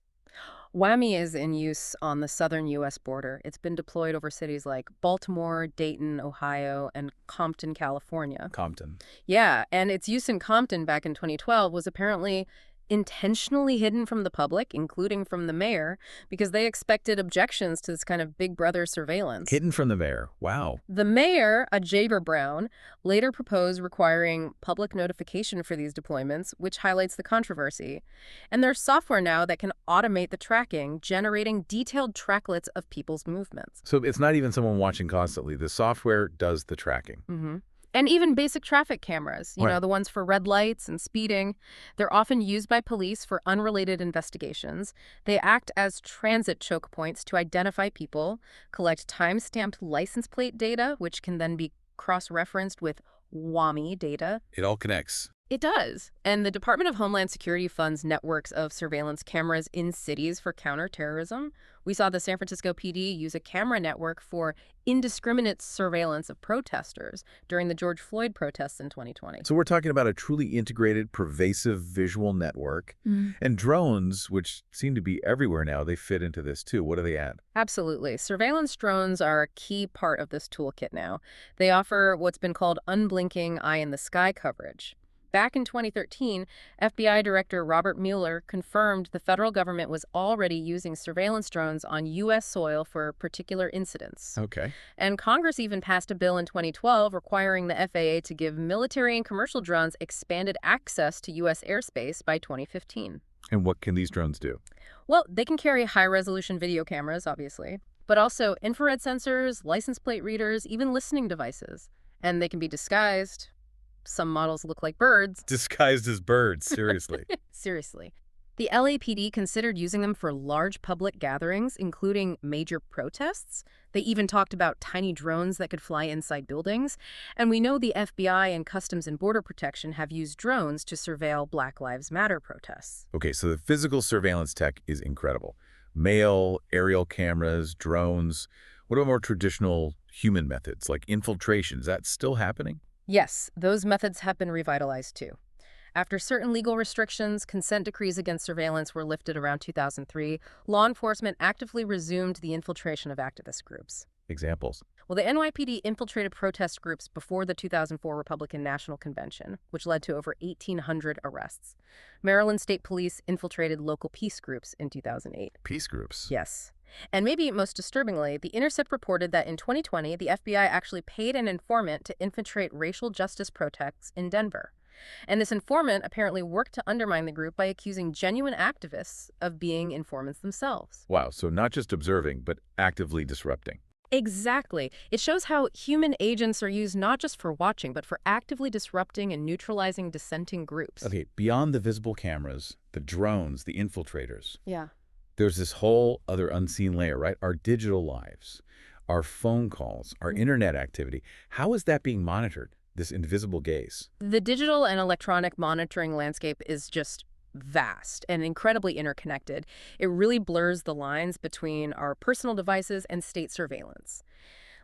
[SPEAKER 2] WAMI is in use on the southern U.S. border. It's been deployed over cities like Baltimore, Dayton, Ohio, and Compton, California.
[SPEAKER 1] Compton.
[SPEAKER 2] Yeah, and its use in Compton back in 2012 was apparently intentionally hidden from the public, including from the mayor, because they expected objections to this kind of Big Brother surveillance.
[SPEAKER 1] Hidden from the mayor. Wow.
[SPEAKER 2] The mayor, a Jaber Brown, later proposed requiring public notification for these deployments, which highlights the controversy. And there's software now that can automate the tracking, generating detailed tracklets of people's movements.
[SPEAKER 1] So it's not even someone watching constantly. The software does the tracking.
[SPEAKER 2] Mm-hmm. And even basic traffic cameras, you
[SPEAKER 1] Right.
[SPEAKER 2] know, the ones for red lights and speeding, they're often used by police for unrelated investigations. They act as transit choke points to identify people, collect time-stamped license plate data, which can then be cross-referenced with WAMI data.
[SPEAKER 1] It all connects.
[SPEAKER 2] It does. And the Department of Homeland Security funds networks of surveillance cameras in cities for counterterrorism. We saw the San Francisco PD use a camera network for indiscriminate surveillance of protesters during the George Floyd protests in 2020.
[SPEAKER 1] So we're talking about a truly integrated, pervasive visual network. And drones, which seem to be everywhere now, they fit into this too. What do they add?
[SPEAKER 2] Absolutely. Surveillance drones are a key part of this toolkit now. They offer what's been called unblinking eye-in-the-sky coverage. Back in 2013, FBI Director Robert Mueller confirmed the federal government was already using surveillance drones on U.S. soil for particular incidents.
[SPEAKER 1] Okay.
[SPEAKER 2] And Congress even passed a bill in 2012 requiring the FAA to give military and commercial drones expanded access to U.S. airspace by 2015.
[SPEAKER 1] And what can these drones do?
[SPEAKER 2] Well, they can carry high-resolution video cameras, obviously, but also infrared sensors, license plate readers, even listening devices. And they can be disguised. Some models look like birds.
[SPEAKER 1] Disguised as birds, seriously.
[SPEAKER 2] Seriously. The LAPD considered using them for large public gatherings, including major protests. They even talked about tiny drones that could fly inside buildings. And we know the FBI and Customs and Border Protection have used drones to surveil Black Lives Matter protests.
[SPEAKER 1] Okay, so the physical surveillance tech is incredible. Mail, aerial cameras, drones. What about more traditional human methods like infiltration? Is that still happening?
[SPEAKER 2] Yes, those methods have been revitalized too. After certain legal restrictions, consent decrees against surveillance were lifted around 2003, law enforcement actively resumed the infiltration of activist groups.
[SPEAKER 1] Examples.
[SPEAKER 2] Well, the NYPD infiltrated protest groups before the 2004 Republican National Convention, which led to over 1,800 arrests. Maryland State Police infiltrated local peace groups in 2008.
[SPEAKER 1] Peace groups?
[SPEAKER 2] Yes. And maybe most disturbingly, The Intercept reported that in 2020, the FBI actually paid an informant to infiltrate racial justice protests in Denver. And this informant apparently worked to undermine the group by accusing genuine activists of being informants themselves.
[SPEAKER 1] Wow, so not just observing, but actively disrupting.
[SPEAKER 2] Exactly. It shows how human agents are used not just for watching, but for actively disrupting and neutralizing dissenting groups.
[SPEAKER 1] Okay, beyond the visible cameras, the drones, the infiltrators,
[SPEAKER 2] Yeah.
[SPEAKER 1] there's this whole other unseen layer, right? Our digital lives, our phone calls, our internet activity. How is that being monitored, this invisible gaze?
[SPEAKER 2] The digital and electronic monitoring landscape is just vast and incredibly interconnected. It really blurs the lines between our personal devices and state surveillance.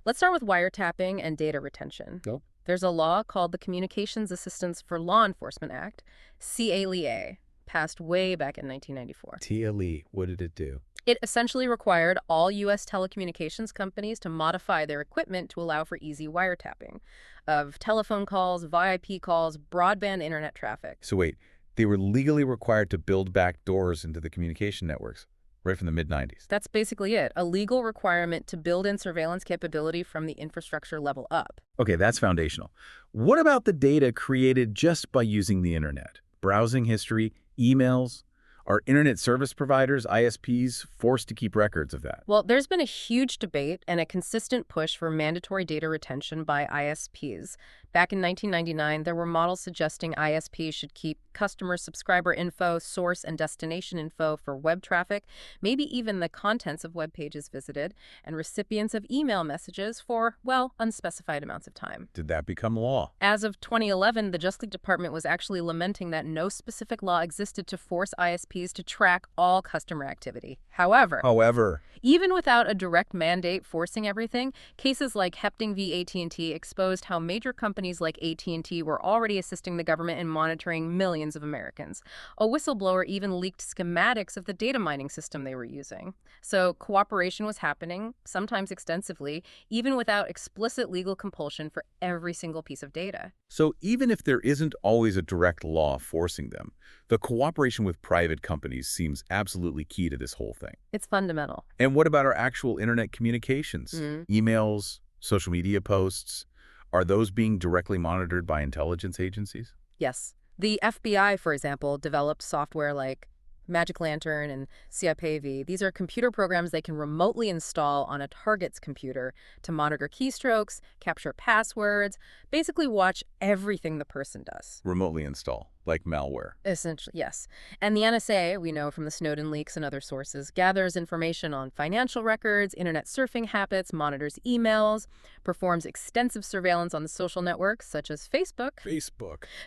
[SPEAKER 2] Let's start with wiretapping and data retention.
[SPEAKER 1] Go.
[SPEAKER 2] There's a law called the Communications Assistance for Law Enforcement Act, CALEA, passed way back in 1994.
[SPEAKER 1] TLE, what did it do?
[SPEAKER 2] It essentially required all U.S. telecommunications companies to modify their equipment to allow for easy wiretapping of telephone calls, VIP calls, broadband internet traffic.
[SPEAKER 1] So wait, they were legally required to build back doors into the communication networks, right from the mid-90s.
[SPEAKER 2] That's basically it, a legal requirement to build in surveillance capability from the infrastructure level up.
[SPEAKER 1] Okay, that's foundational. What about the data created just by using the internet? Browsing history, emails? Are internet service providers, ISPs, forced to keep records of that?
[SPEAKER 2] Well, there's been a huge debate and a consistent push for mandatory data retention by ISPs. Back in 1999, there were models suggesting ISPs should keep customer subscriber info, source and destination info for web traffic, maybe even the contents of web pages visited, and recipients of email messages for, well, unspecified amounts of time.
[SPEAKER 1] Did that become law?
[SPEAKER 2] As of 2011, the Justice Department was actually lamenting that no specific law existed to force ISPs to track all customer activity. However, even without a direct mandate forcing everything, cases like Hepting v. AT&T exposed how major companies like AT&T were already assisting the government in monitoring millions of Americans. A whistleblower even leaked schematics of the data mining system they were using. So cooperation was happening, sometimes extensively, even without explicit legal compulsion for every single piece of data.
[SPEAKER 1] So even if there isn't always a direct law forcing them, the cooperation with private companies seems absolutely key to this whole thing.
[SPEAKER 2] It's fundamental.
[SPEAKER 1] And what about our actual internet communications? Emails, social media posts? Are those being directly monitored by intelligence agencies?
[SPEAKER 2] Yes. The FBI, for example, developed software like Magic Lantern and CIPAV. These are computer programs they can remotely install on a target's computer to monitor keystrokes, capture passwords, basically watch everything the person does.
[SPEAKER 1] Remotely install, like malware.
[SPEAKER 2] Essentially, yes. And the NSA, we know from the Snowden leaks and other sources, gathers information on financial records, internet surfing habits, monitors emails, performs extensive surveillance on the social networks, such as Facebook.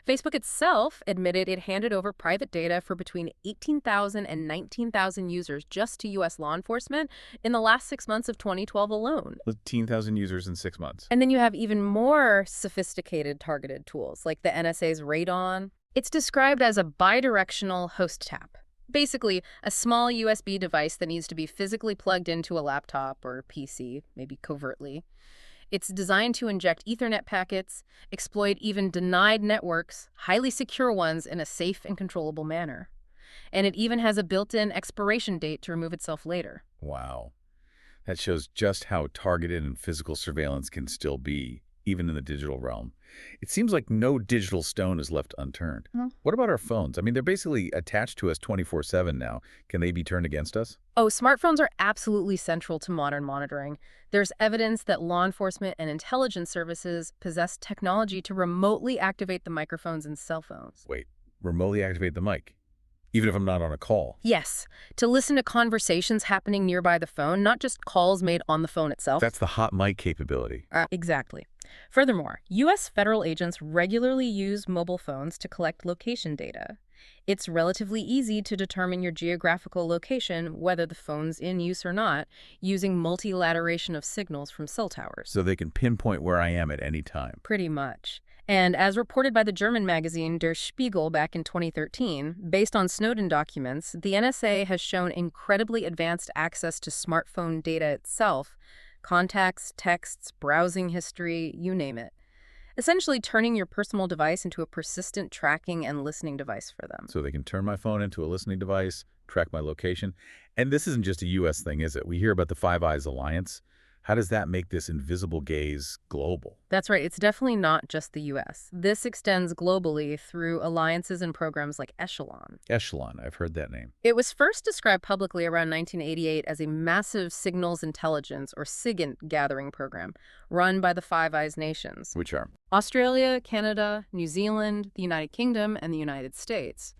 [SPEAKER 2] Facebook itself admitted it handed over private data for between 18,000 and 19,000 users just to U.S. law enforcement in the last 6 months of 2012 alone.
[SPEAKER 1] 18,000 users in 6 months.
[SPEAKER 2] And then you have even more sophisticated targeted tools, like the NSA's Radon. It's described as a bidirectional host tap. Basically, a small USB device that needs to be physically plugged into a laptop or PC, maybe covertly. It's designed to inject Ethernet packets, exploit even denied networks, highly secure ones, in a safe and controllable manner. And it even has a built-in expiration date to remove itself later.
[SPEAKER 1] Wow. That shows just how targeted and physical surveillance can still be, even in the digital realm. It seems like no digital stone is left unturned. What about our phones? I mean, they're basically attached to us 24/7 now. Can they be turned against us?
[SPEAKER 2] Oh, smartphones are absolutely central to modern monitoring. There's evidence that law enforcement and intelligence services possess technology to remotely activate the microphones in cell phones.
[SPEAKER 1] Wait, remotely activate the mic? Even if I'm not on a call.
[SPEAKER 2] Yes, to listen to conversations happening nearby the phone, not just calls made on the phone itself.
[SPEAKER 1] That's the hot mic capability.
[SPEAKER 2] Exactly. Furthermore, U.S. federal agents regularly use mobile phones to collect location data. It's relatively easy to determine your geographical location, whether the phone's in use or not, using multilateration of signals from cell towers.
[SPEAKER 1] So they can pinpoint where I am at any time.
[SPEAKER 2] Pretty much. And as reported by the German magazine Der Spiegel back in 2013, based on Snowden documents, the NSA has shown incredibly advanced access to smartphone data itself, contacts, texts, browsing history, you name it. Essentially turning your personal device into a persistent tracking and listening device for them.
[SPEAKER 1] So they can turn my phone into a listening device, track my location. And this isn't just a U.S. thing, is it? We hear about the Five Eyes Alliance. How does that make this invisible gaze global?
[SPEAKER 2] That's right. It's definitely not just the U.S. This extends globally through alliances and programs like Echelon.
[SPEAKER 1] Echelon, I've heard that name.
[SPEAKER 2] It was first described publicly around 1988 as a massive signals intelligence, or SIGINT, gathering program run by the Five Eyes nations.
[SPEAKER 1] Which are?
[SPEAKER 2] Australia, Canada, New Zealand, the United Kingdom, and the United States.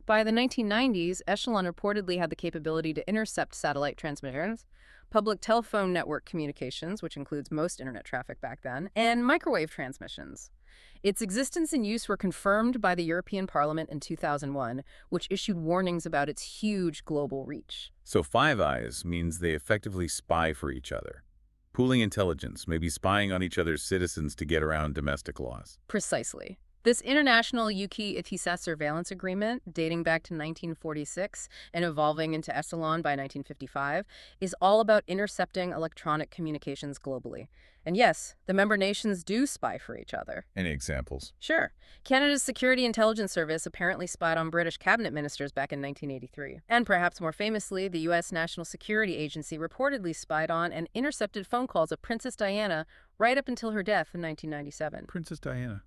[SPEAKER 2] By the 1990s, Echelon reportedly had the capability to intercept satellite transmissions, public telephone network communications, which includes most internet traffic back then, and microwave transmissions. Its existence and use were confirmed by the European Parliament in 2001, which issued warnings about its huge global reach.
[SPEAKER 1] So Five Eyes means they effectively spy for each other. Pooling intelligence, maybe spying on each other's citizens to get around domestic laws.
[SPEAKER 2] Precisely. This international UK-ITISA surveillance agreement, dating back to 1946 and evolving into Echelon by 1955, is all about intercepting electronic communications globally. And yes, the member nations do spy for each other.
[SPEAKER 1] Any examples?
[SPEAKER 2] Sure. Canada's Security Intelligence Service apparently spied on British cabinet ministers back in 1983. And perhaps more famously, the U.S. National Security Agency reportedly spied on and intercepted phone calls of Princess Diana right up until her death in 1997.
[SPEAKER 1] Princess Diana.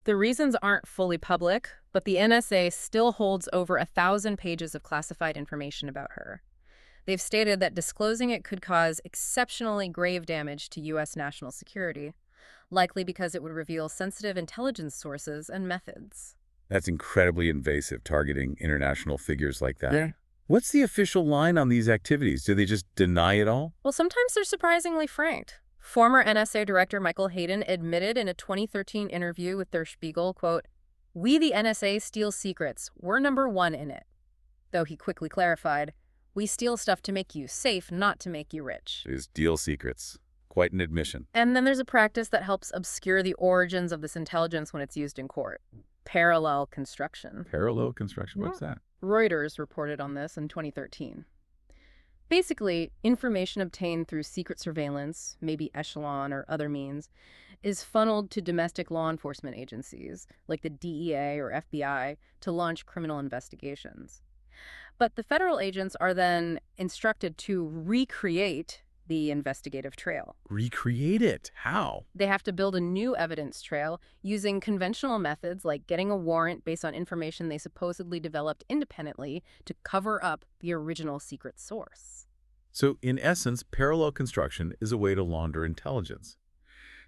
[SPEAKER 2] The reasons aren't fully public, but the NSA still holds over 1,000 pages of classified information about her. They've stated that disclosing it could cause exceptionally grave damage to U.S. national security, likely because it would reveal sensitive intelligence sources and methods.
[SPEAKER 1] That's incredibly invasive, targeting international figures like that.
[SPEAKER 3] Yeah.
[SPEAKER 1] What's the official line on these activities? Do they just deny it all?
[SPEAKER 2] Well, sometimes they're surprisingly frank. Former NSA Director Michael Hayden admitted in a 2013 interview with Der Spiegel, quote, "We, the NSA, steal secrets. We're number one in it." Though he quickly clarified, "We steal stuff to make you safe, not to make you rich."
[SPEAKER 1] Is deal secrets. Quite an admission.
[SPEAKER 2] And then there's a practice that helps obscure the origins of this intelligence when it's used in court. Parallel construction.
[SPEAKER 1] Parallel construction? What's that?
[SPEAKER 2] Reuters reported on this in 2013. Basically, information obtained through secret surveillance, maybe Echelon or other means, is funneled to domestic law enforcement agencies, like the DEA or FBI, to launch criminal investigations. But the federal agents are then instructed to recreate the investigative trail.
[SPEAKER 1] Recreate it? How?
[SPEAKER 2] They have to build a new evidence trail using conventional methods like getting a warrant based on information they supposedly developed independently to cover up the original secret source.
[SPEAKER 1] So, in essence, parallel construction is a way to launder intelligence,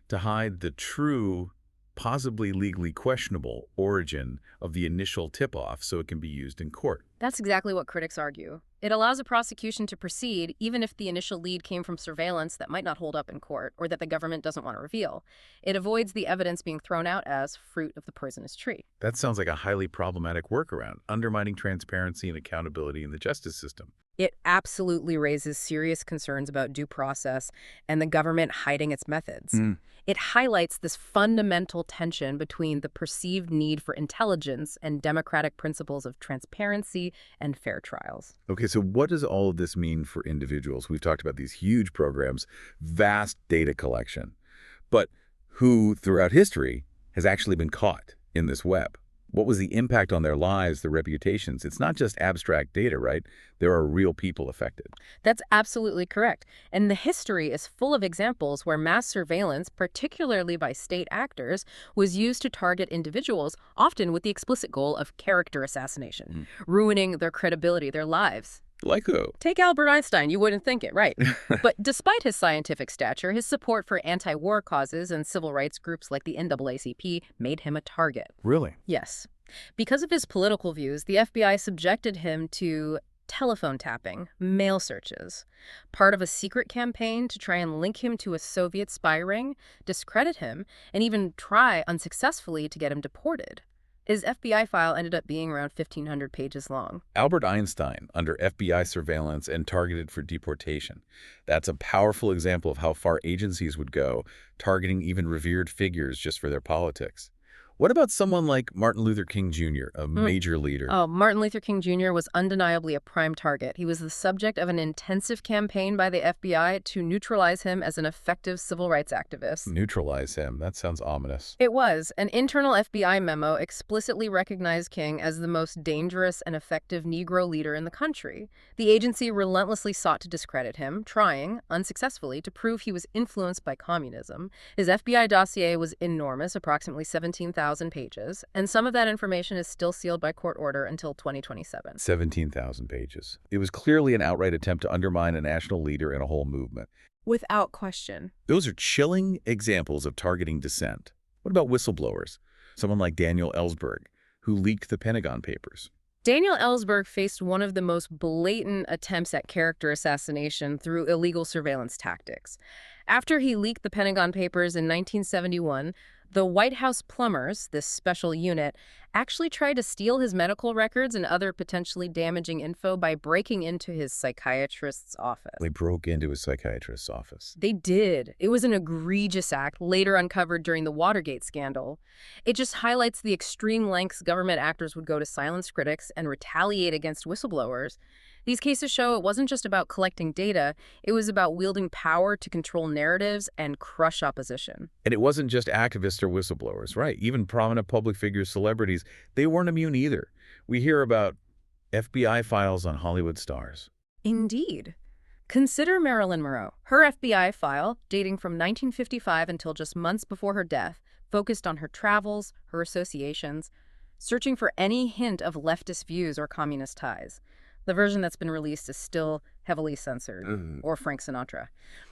[SPEAKER 1] to hide the true, possibly legally questionable origin of the initial tip-off so it can be used in court.
[SPEAKER 2] That's exactly what critics argue. It allows a prosecution to proceed even if the initial lead came from surveillance that might not hold up in court or that the government doesn't want to reveal. It avoids the evidence being thrown out as fruit of the poisonous tree.
[SPEAKER 1] That sounds like a highly problematic workaround, undermining transparency and accountability in the justice system.
[SPEAKER 2] It absolutely raises serious concerns about due process and the government hiding its methods. It highlights this fundamental tension between the perceived need for intelligence and democratic principles of transparency and fair trials.
[SPEAKER 1] Okay, so what does all of this mean for individuals? We've talked about these huge programs, vast data collection, but who throughout history has actually been caught in this web? What was the impact on their lives, their reputations? It's not just abstract data, right? There are real people affected.
[SPEAKER 2] That's absolutely correct. And the history is full of examples where mass surveillance, particularly by state actors, was used to target individuals, often with the explicit goal of character assassination, ruining their credibility, their lives.
[SPEAKER 1] Like who?
[SPEAKER 2] Take Albert Einstein, you wouldn't think it, right? But despite his scientific stature, his support for anti-war causes and civil rights groups like the NAACP made him a target.
[SPEAKER 1] Really?
[SPEAKER 2] Yes. Because of his political views, the FBI subjected him to telephone tapping, mail searches, part of a secret campaign to try and link him to a Soviet spy ring, discredit him, and even try, unsuccessfully, to get him deported. His FBI file ended up being around 1,500 pages long.
[SPEAKER 1] Albert Einstein, under FBI surveillance and targeted for deportation. That's a powerful example of how far agencies would go, targeting even revered figures just for their politics. What about someone like Martin Luther King Jr., a major leader?
[SPEAKER 2] Oh, Martin Luther King Jr. was undeniably a prime target. He was the subject of an intensive campaign by the FBI to neutralize him as an effective civil rights activist.
[SPEAKER 1] Neutralize him? That sounds ominous.
[SPEAKER 2] It was. An internal FBI memo explicitly recognized King as the most dangerous and effective Negro leader in the country. The agency relentlessly sought to discredit him, trying, unsuccessfully, to prove he was influenced by communism. His FBI dossier was enormous, approximately 17,000 pages, and some of that information is still sealed by court order until 2027.
[SPEAKER 1] 17,000 pages. It was clearly an outright attempt to undermine a national leader and a whole movement.
[SPEAKER 2] Without question.
[SPEAKER 1] Those are chilling examples of targeting dissent. What about whistleblowers? Someone like Daniel Ellsberg, who leaked the Pentagon Papers.
[SPEAKER 2] Daniel Ellsberg faced one of the most blatant attempts at character assassination through illegal surveillance tactics. After he leaked the Pentagon Papers in 1971, the White House plumbers, this special unit, actually tried to steal his medical records and other potentially damaging info by breaking into his psychiatrist's office.
[SPEAKER 1] They broke into his psychiatrist's office.
[SPEAKER 2] They did. It was an egregious act, later uncovered during the Watergate scandal. It just highlights the extreme lengths government actors would go to silence critics and retaliate against whistleblowers. These cases show it wasn't just about collecting data, it was about wielding power to control narratives and crush opposition.
[SPEAKER 1] And it wasn't just activists or whistleblowers, right? Even prominent public figures, celebrities, they weren't immune either. We hear about FBI files on Hollywood stars.
[SPEAKER 2] Indeed. Consider Marilyn Monroe. Her FBI file, dating from 1955 until just months before her death, focused on her travels, her associations, searching for any hint of leftist views or communist ties. The version that's been released is still heavily censored, or Frank Sinatra.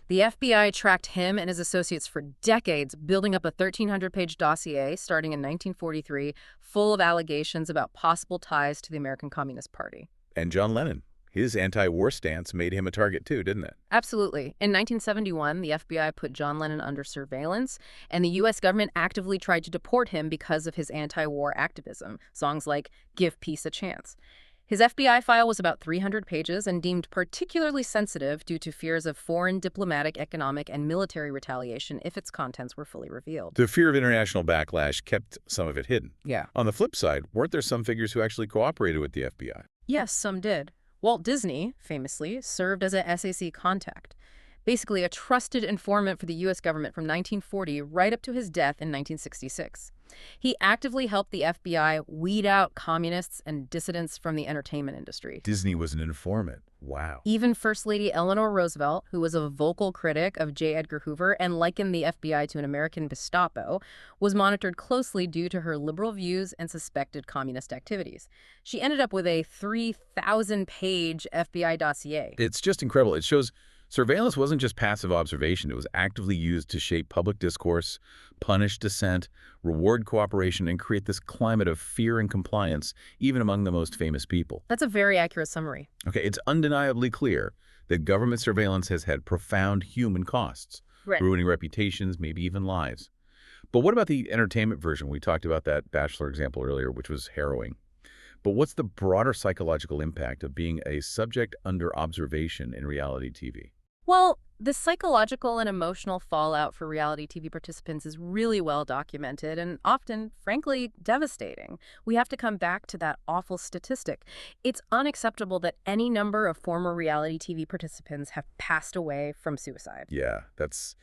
[SPEAKER 2] The FBI tracked him and his associates for decades, building up a 1,300-page dossier starting in 1943, full of allegations about possible ties to the American Communist Party.
[SPEAKER 1] And John Lennon. His anti-war stance made him a target too, didn't it?
[SPEAKER 2] Absolutely. In 1971, the FBI put John Lennon under surveillance, and the U.S. government actively tried to deport him because of his anti-war activism, songs like Give Peace a Chance. His FBI file was about 300 pages and deemed particularly sensitive due to fears of foreign diplomatic, economic, and military retaliation if its contents were fully revealed.
[SPEAKER 1] The fear of international backlash kept some of it hidden.
[SPEAKER 2] Yeah.
[SPEAKER 1] On the flip side, weren't there some figures who actually cooperated with the FBI?
[SPEAKER 2] Yes, some did. Walt Disney, famously, served as a SAC contact, basically a trusted informant for the U.S. government from 1940 right up to his death in 1966. He actively helped the FBI weed out communists and dissidents from the entertainment industry.
[SPEAKER 1] Disney was an informant. Wow.
[SPEAKER 2] Even First Lady Eleanor Roosevelt, who was a vocal critic of J. Edgar Hoover and likened the FBI to an American Gestapo, was monitored closely due to her liberal views and suspected communist activities. She ended up with a 3,000-page FBI dossier.
[SPEAKER 1] It's just incredible. It shows surveillance wasn't just passive observation. It was actively used to shape public discourse, punish dissent, reward cooperation, and create this climate of fear and compliance, even among the most famous people.
[SPEAKER 2] That's a very accurate summary.
[SPEAKER 1] Okay, it's undeniably clear that government surveillance has had profound human costs, ruining reputations, maybe even lives. But what about the entertainment version? We talked about that Bachelor example earlier, which was harrowing. But what's the broader psychological impact of being a subject under observation in reality TV?
[SPEAKER 2] Well, the psychological and emotional fallout for reality TV participants is really well documented and often, frankly, devastating. We have to come back to that awful statistic. It's unacceptable that any number of former reality TV participants have passed away from suicide.
[SPEAKER 1] Yeah, that's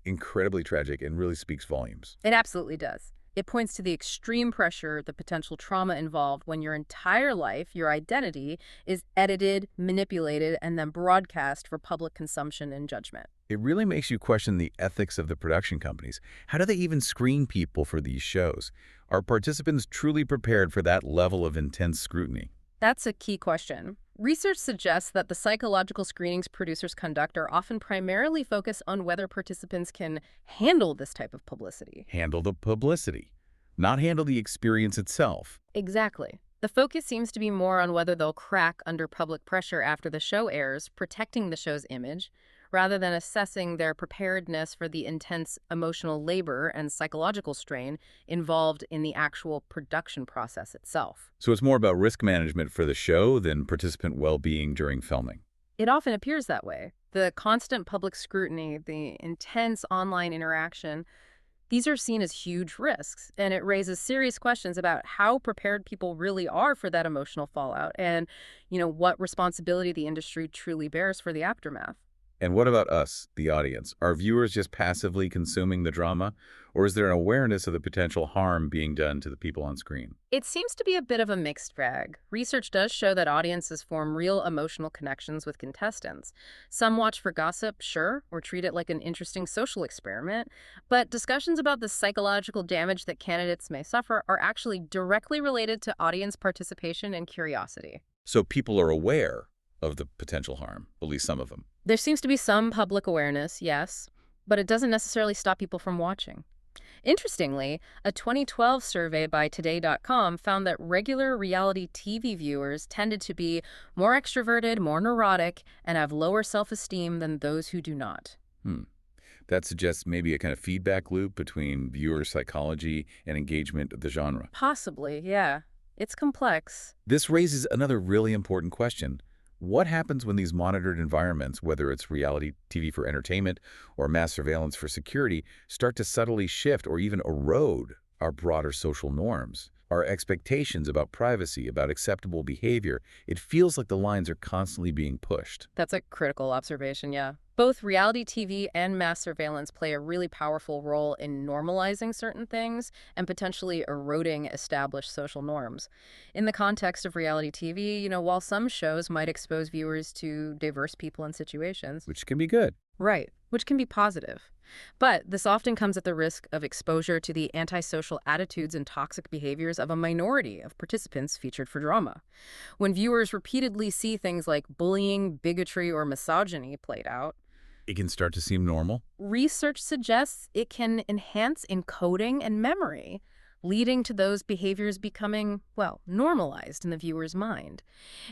[SPEAKER 1] incredibly tragic and really speaks volumes.
[SPEAKER 2] It absolutely does. It points to the extreme pressure, the potential trauma involved when your entire life, your identity, is edited, manipulated, and then broadcast for public consumption and judgment.
[SPEAKER 1] It really makes you question the ethics of the production companies. How do they even screen people for these shows? Are participants truly prepared for that level of intense scrutiny?
[SPEAKER 2] That's a key question. Research suggests that the psychological screenings producers conduct are often primarily focused on whether participants can handle this type of publicity.
[SPEAKER 1] Handle the publicity, not handle the experience itself.
[SPEAKER 2] Exactly. The focus seems to be more on whether they'll crack under public pressure after the show airs, protecting the show's image, rather than assessing their preparedness for the intense emotional labor and psychological strain involved in the actual production process itself.
[SPEAKER 1] So it's more about risk management for the show than participant well-being during filming.
[SPEAKER 2] It often appears that way. The constant public scrutiny, the intense online interaction, these are seen as huge risks, and it raises serious questions about how prepared people really are for that emotional fallout and, what responsibility the industry truly bears for the aftermath.
[SPEAKER 1] And what about us, the audience? Are viewers just passively consuming the drama, or is there an awareness of the potential harm being done to the people on screen?
[SPEAKER 2] It seems to be a bit of a mixed bag. Research does show that audiences form real emotional connections with contestants. Some watch for gossip, sure, or treat it like an interesting social experiment, but discussions about the psychological damage that candidates may suffer are actually directly related to audience participation and curiosity.
[SPEAKER 1] So people are aware of the potential harm, at least some of them.
[SPEAKER 2] There seems to be some public awareness, yes, but it doesn't necessarily stop people from watching. Interestingly, a 2012 survey by Today.com found that regular reality TV viewers tended to be more extroverted, more neurotic, and have lower self-esteem than those who do not.
[SPEAKER 1] That suggests maybe a kind of feedback loop between viewer psychology and engagement of the genre.
[SPEAKER 2] Possibly, yeah. It's complex.
[SPEAKER 1] This raises another really important question. What happens when these monitored environments, whether it's reality TV for entertainment or mass surveillance for security, start to subtly shift or even erode our broader social norms? Our expectations about privacy, about acceptable behavior, it feels like the lines are constantly being pushed.
[SPEAKER 2] That's a critical observation, yeah. Both reality TV and mass surveillance play a really powerful role in normalizing certain things and potentially eroding established social norms. In the context of reality TV, while some shows might expose viewers to diverse people and situations,
[SPEAKER 1] Which can be good.
[SPEAKER 2] right, which can be positive. But this often comes at the risk of exposure to the antisocial attitudes and toxic behaviors of a minority of participants featured for drama. When viewers repeatedly see things like bullying, bigotry, or misogyny played out,
[SPEAKER 1] It can start to seem normal.
[SPEAKER 2] research suggests it can enhance encoding and memory, leading to those behaviors becoming, normalized in the viewer's mind.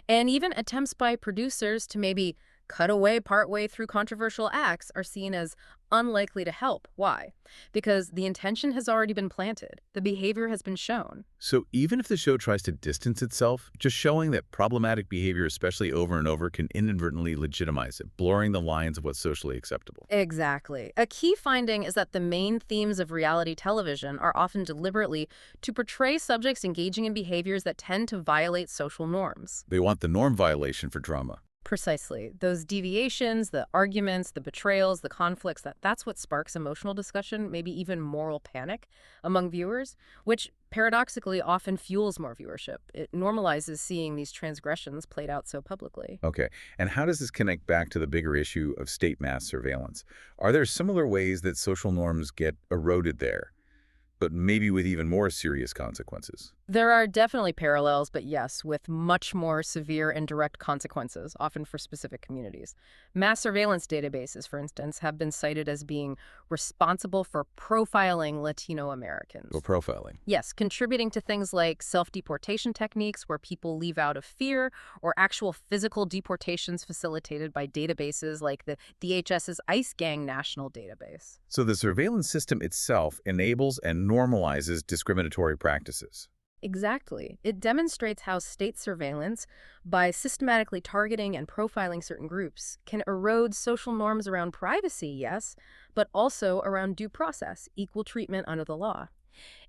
[SPEAKER 2] And even attempts by producers to maybe cut away partway through controversial acts are seen as unlikely to help. Why? Because the intention has already been planted. The behavior has been shown.
[SPEAKER 1] So even if the show tries to distance itself, just showing that problematic behavior, especially over and over, can inadvertently legitimize it, blurring the lines of what's socially acceptable.
[SPEAKER 2] Exactly. A key finding is that the main themes of reality television are often deliberately to portray subjects engaging in behaviors that tend to violate social norms.
[SPEAKER 1] They want the norm violation for drama.
[SPEAKER 2] Precisely. Those deviations, the arguments, the betrayals, the conflicts, that's what sparks emotional discussion, maybe even moral panic among viewers, which paradoxically often fuels more viewership. It normalizes seeing these transgressions played out so publicly.
[SPEAKER 1] Okay, and how does this connect back to the bigger issue of state mass surveillance? Are there similar ways that social norms get eroded there, but maybe with even more serious consequences?
[SPEAKER 2] There are definitely parallels, but yes, with much more severe and direct consequences, often for specific communities. Mass surveillance databases, for instance, have been cited as being responsible for profiling Latino Americans.
[SPEAKER 1] Or profiling?
[SPEAKER 2] Yes, contributing to things like self-deportation techniques where people leave out of fear, or actual physical deportations facilitated by databases like the DHS's ICE Gang National Database.
[SPEAKER 1] So the surveillance system itself enables and normalizes discriminatory practices.
[SPEAKER 2] Exactly. It demonstrates how state surveillance, by systematically targeting and profiling certain groups, can erode social norms around privacy, yes, but also around due process, equal treatment under the law.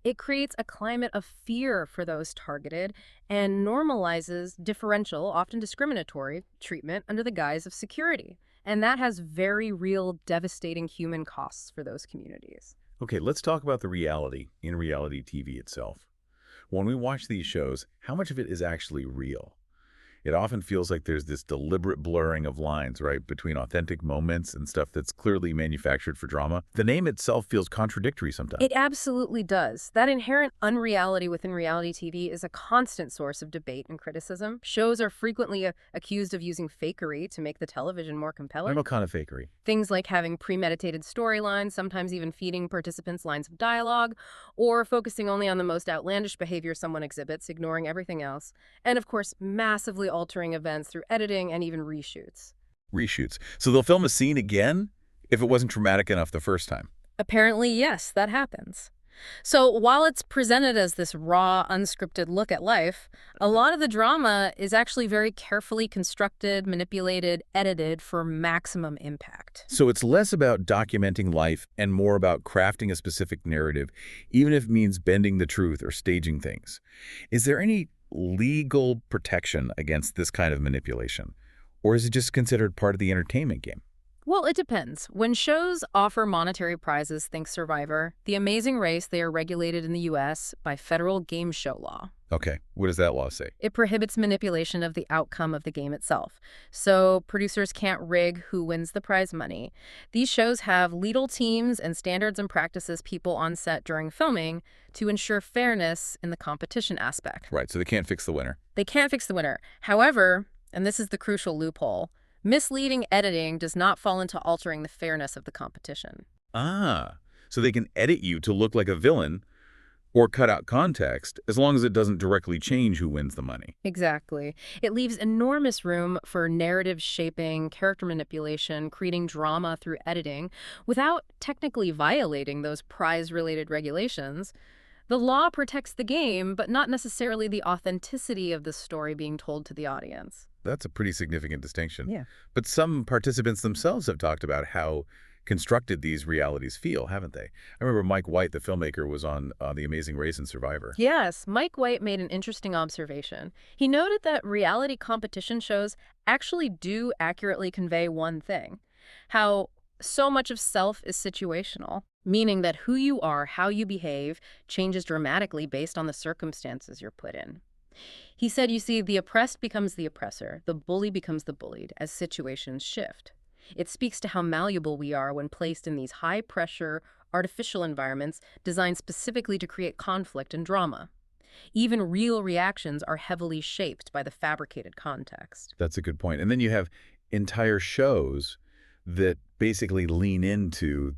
[SPEAKER 2] It creates a climate of fear for those targeted and normalizes differential, often discriminatory, treatment under the guise of security. And that has very real, devastating human costs for those communities.
[SPEAKER 1] Okay, let's talk about the reality in reality TV itself. When we watch these shows, how much of it is actually real? It often feels like there's this deliberate blurring of lines, right, between authentic moments and stuff that's clearly manufactured for drama. The name itself feels contradictory sometimes.
[SPEAKER 2] It absolutely does. That inherent unreality within reality TV is a constant source of debate and criticism. Shows are frequently accused of using fakery to make the television more compelling.
[SPEAKER 1] What kind of fakery?
[SPEAKER 2] Things like having premeditated storylines, sometimes even feeding participants lines of dialogue, or focusing only on the most outlandish behavior someone exhibits, ignoring everything else. And of course, massively altering events through editing and even reshoots.
[SPEAKER 1] Reshoots. So they'll film a scene again if it wasn't traumatic enough the first time.
[SPEAKER 2] Apparently, yes, that happens. So while it's presented as this raw, unscripted look at life, a lot of the drama is actually very carefully constructed, manipulated, edited for maximum impact.
[SPEAKER 1] So it's less about documenting life and more about crafting a specific narrative, even if it means bending the truth or staging things. Is there any legal protection against this kind of manipulation? Or is it just considered part of the entertainment game?
[SPEAKER 2] Well, it depends. When shows offer monetary prizes, think Survivor, The Amazing Race, they are regulated in the U.S. by federal game show law.
[SPEAKER 1] Okay, what does that law say?
[SPEAKER 2] It prohibits manipulation of the outcome of the game itself. So producers can't rig who wins the prize money. These shows have legal teams and standards and practices people on set during filming to ensure fairness in the competition aspect.
[SPEAKER 1] Right, so they can't fix the winner.
[SPEAKER 2] They can't fix the winner. However, and this is the crucial loophole, misleading editing does not fall into altering the fairness of the competition.
[SPEAKER 1] Ah, so they can edit you to look like a villain or cut out context as long as it doesn't directly change who wins the money.
[SPEAKER 2] Exactly. It leaves enormous room for narrative shaping, character manipulation, creating drama through editing, without technically violating those prize-related regulations. The law protects the game, but not necessarily the authenticity of the story being told to the audience.
[SPEAKER 1] That's a pretty significant distinction.
[SPEAKER 2] Yeah.
[SPEAKER 1] But some participants themselves have talked about how constructed these realities feel, haven't they? I remember Mike White, the filmmaker, was on The Amazing Race and Survivor.
[SPEAKER 2] Yes, Mike White made an interesting observation. He noted that reality competition shows actually do accurately convey one thing: how so much of self is situational, meaning that who you are, how you behave, changes dramatically based on the circumstances you're put in. He said, you see, the oppressed becomes the oppressor, the bully becomes the bullied as situations shift. It speaks to how malleable we are when placed in these high-pressure, artificial environments designed specifically to create conflict and drama. Even real reactions are heavily shaped by the fabricated context.
[SPEAKER 1] That's a good point. And then you have entire shows that basically lean into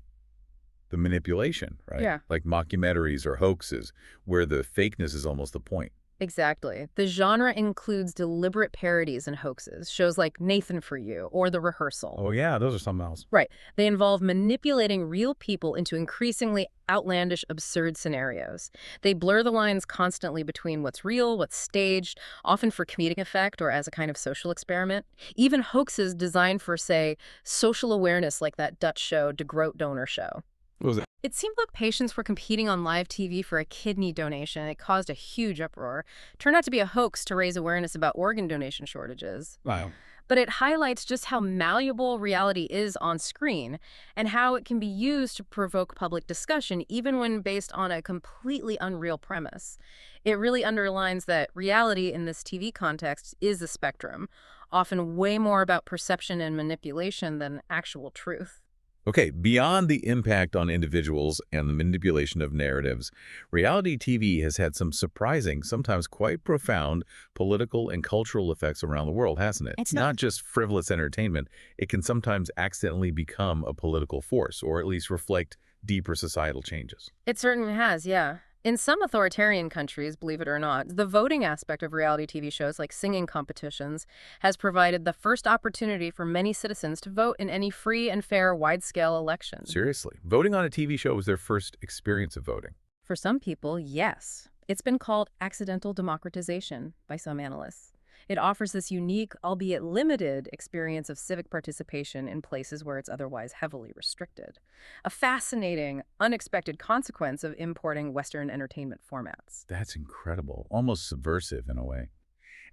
[SPEAKER 1] the manipulation, right?
[SPEAKER 2] Yeah.
[SPEAKER 1] Like mockumentaries or hoaxes, where the fakeness is almost the point.
[SPEAKER 2] Exactly. The genre includes deliberate parodies and hoaxes, shows like Nathan for You or The Rehearsal.
[SPEAKER 1] Oh, yeah, those are something else.
[SPEAKER 2] Right. They involve manipulating real people into increasingly outlandish, absurd scenarios. They blur the lines constantly between what's real, what's staged, often for comedic effect or as a kind of social experiment. Even hoaxes designed for, say, social awareness, like that Dutch show, De Groot Donor Show.
[SPEAKER 1] What was that?
[SPEAKER 2] It seemed like patients were competing on live TV for a kidney donation. It caused a huge uproar. Turned out to be a hoax to raise awareness about organ donation shortages.
[SPEAKER 1] Wow.
[SPEAKER 2] But it highlights just how malleable reality is on screen and how it can be used to provoke public discussion, even when based on a completely unreal premise. It really underlines that reality in this TV context is a spectrum, often way more about perception and manipulation than actual truth.
[SPEAKER 1] Okay, beyond the impact on individuals and the manipulation of narratives, reality TV has had some surprising, sometimes quite profound, political and cultural effects around the world, hasn't it?
[SPEAKER 2] It's
[SPEAKER 1] not just frivolous entertainment. It can sometimes accidentally become a political force, or at least reflect deeper societal changes.
[SPEAKER 2] It certainly has, yeah. In some authoritarian countries, believe it or not, the voting aspect of reality TV shows like singing competitions has provided the first opportunity for many citizens to vote in any free and fair wide-scale election.
[SPEAKER 1] Seriously, voting on a TV show was their first experience of voting.
[SPEAKER 2] For some people, yes. It's been called accidental democratization by some analysts. It offers this unique, albeit limited, experience of civic participation in places where it's otherwise heavily restricted. A fascinating, unexpected consequence of importing Western entertainment formats.
[SPEAKER 1] That's incredible, almost subversive in a way.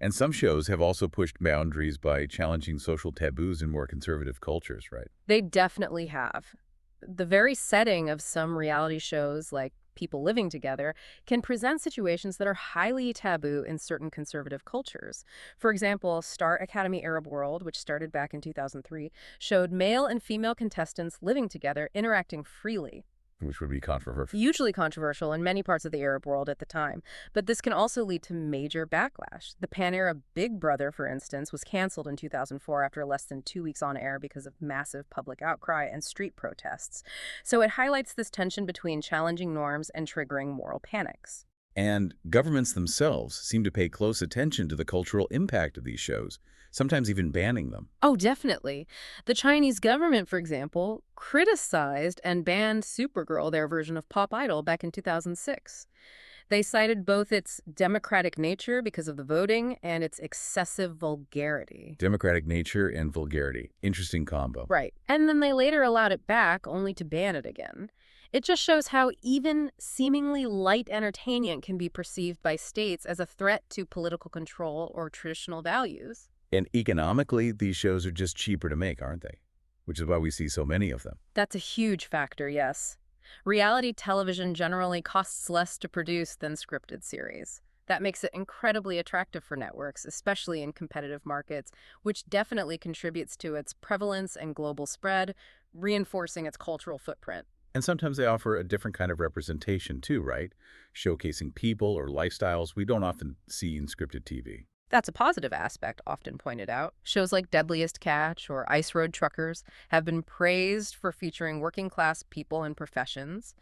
[SPEAKER 1] And some shows have also pushed boundaries by challenging social taboos in more conservative cultures, right?
[SPEAKER 2] They definitely have. The very setting of some reality shows like people living together, can present situations that are highly taboo in certain conservative cultures. For example, Star Academy Arab World, which started back in 2003, showed male and female contestants living together interacting freely.
[SPEAKER 1] Which would be controversial.
[SPEAKER 2] Hugely controversial in many parts of the Arab world at the time. But this can also lead to major backlash. The Pan-Arab Big Brother, for instance, was canceled in 2004 after less than 2 weeks on air because of massive public outcry and street protests. So it highlights this tension between challenging norms and triggering moral panics.
[SPEAKER 1] And governments themselves seem to pay close attention to the cultural impact of these shows, sometimes even banning them.
[SPEAKER 2] Oh, definitely. The Chinese government, for example, criticized and banned Supergirl, their version of Pop Idol, back in 2006. They cited both its democratic nature because of the voting and its excessive vulgarity.
[SPEAKER 1] Democratic nature and vulgarity. Interesting combo.
[SPEAKER 2] Right. And then they later allowed it back, only to ban it again. It just shows how even seemingly light entertainment can be perceived by states as a threat to political control or traditional values.
[SPEAKER 1] And economically, these shows are just cheaper to make, aren't they? Which is why we see so many of them.
[SPEAKER 2] That's a huge factor, yes. Reality television generally costs less to produce than scripted series. That makes it incredibly attractive for networks, especially in competitive markets, which definitely contributes to its prevalence and global spread, reinforcing its cultural footprint.
[SPEAKER 1] And sometimes they offer a different kind of representation too, right? Showcasing people or lifestyles we don't often see in scripted TV.
[SPEAKER 2] That's a positive aspect, often pointed out. Shows like Deadliest Catch or Ice Road Truckers have been praised for featuring working-class people and professions.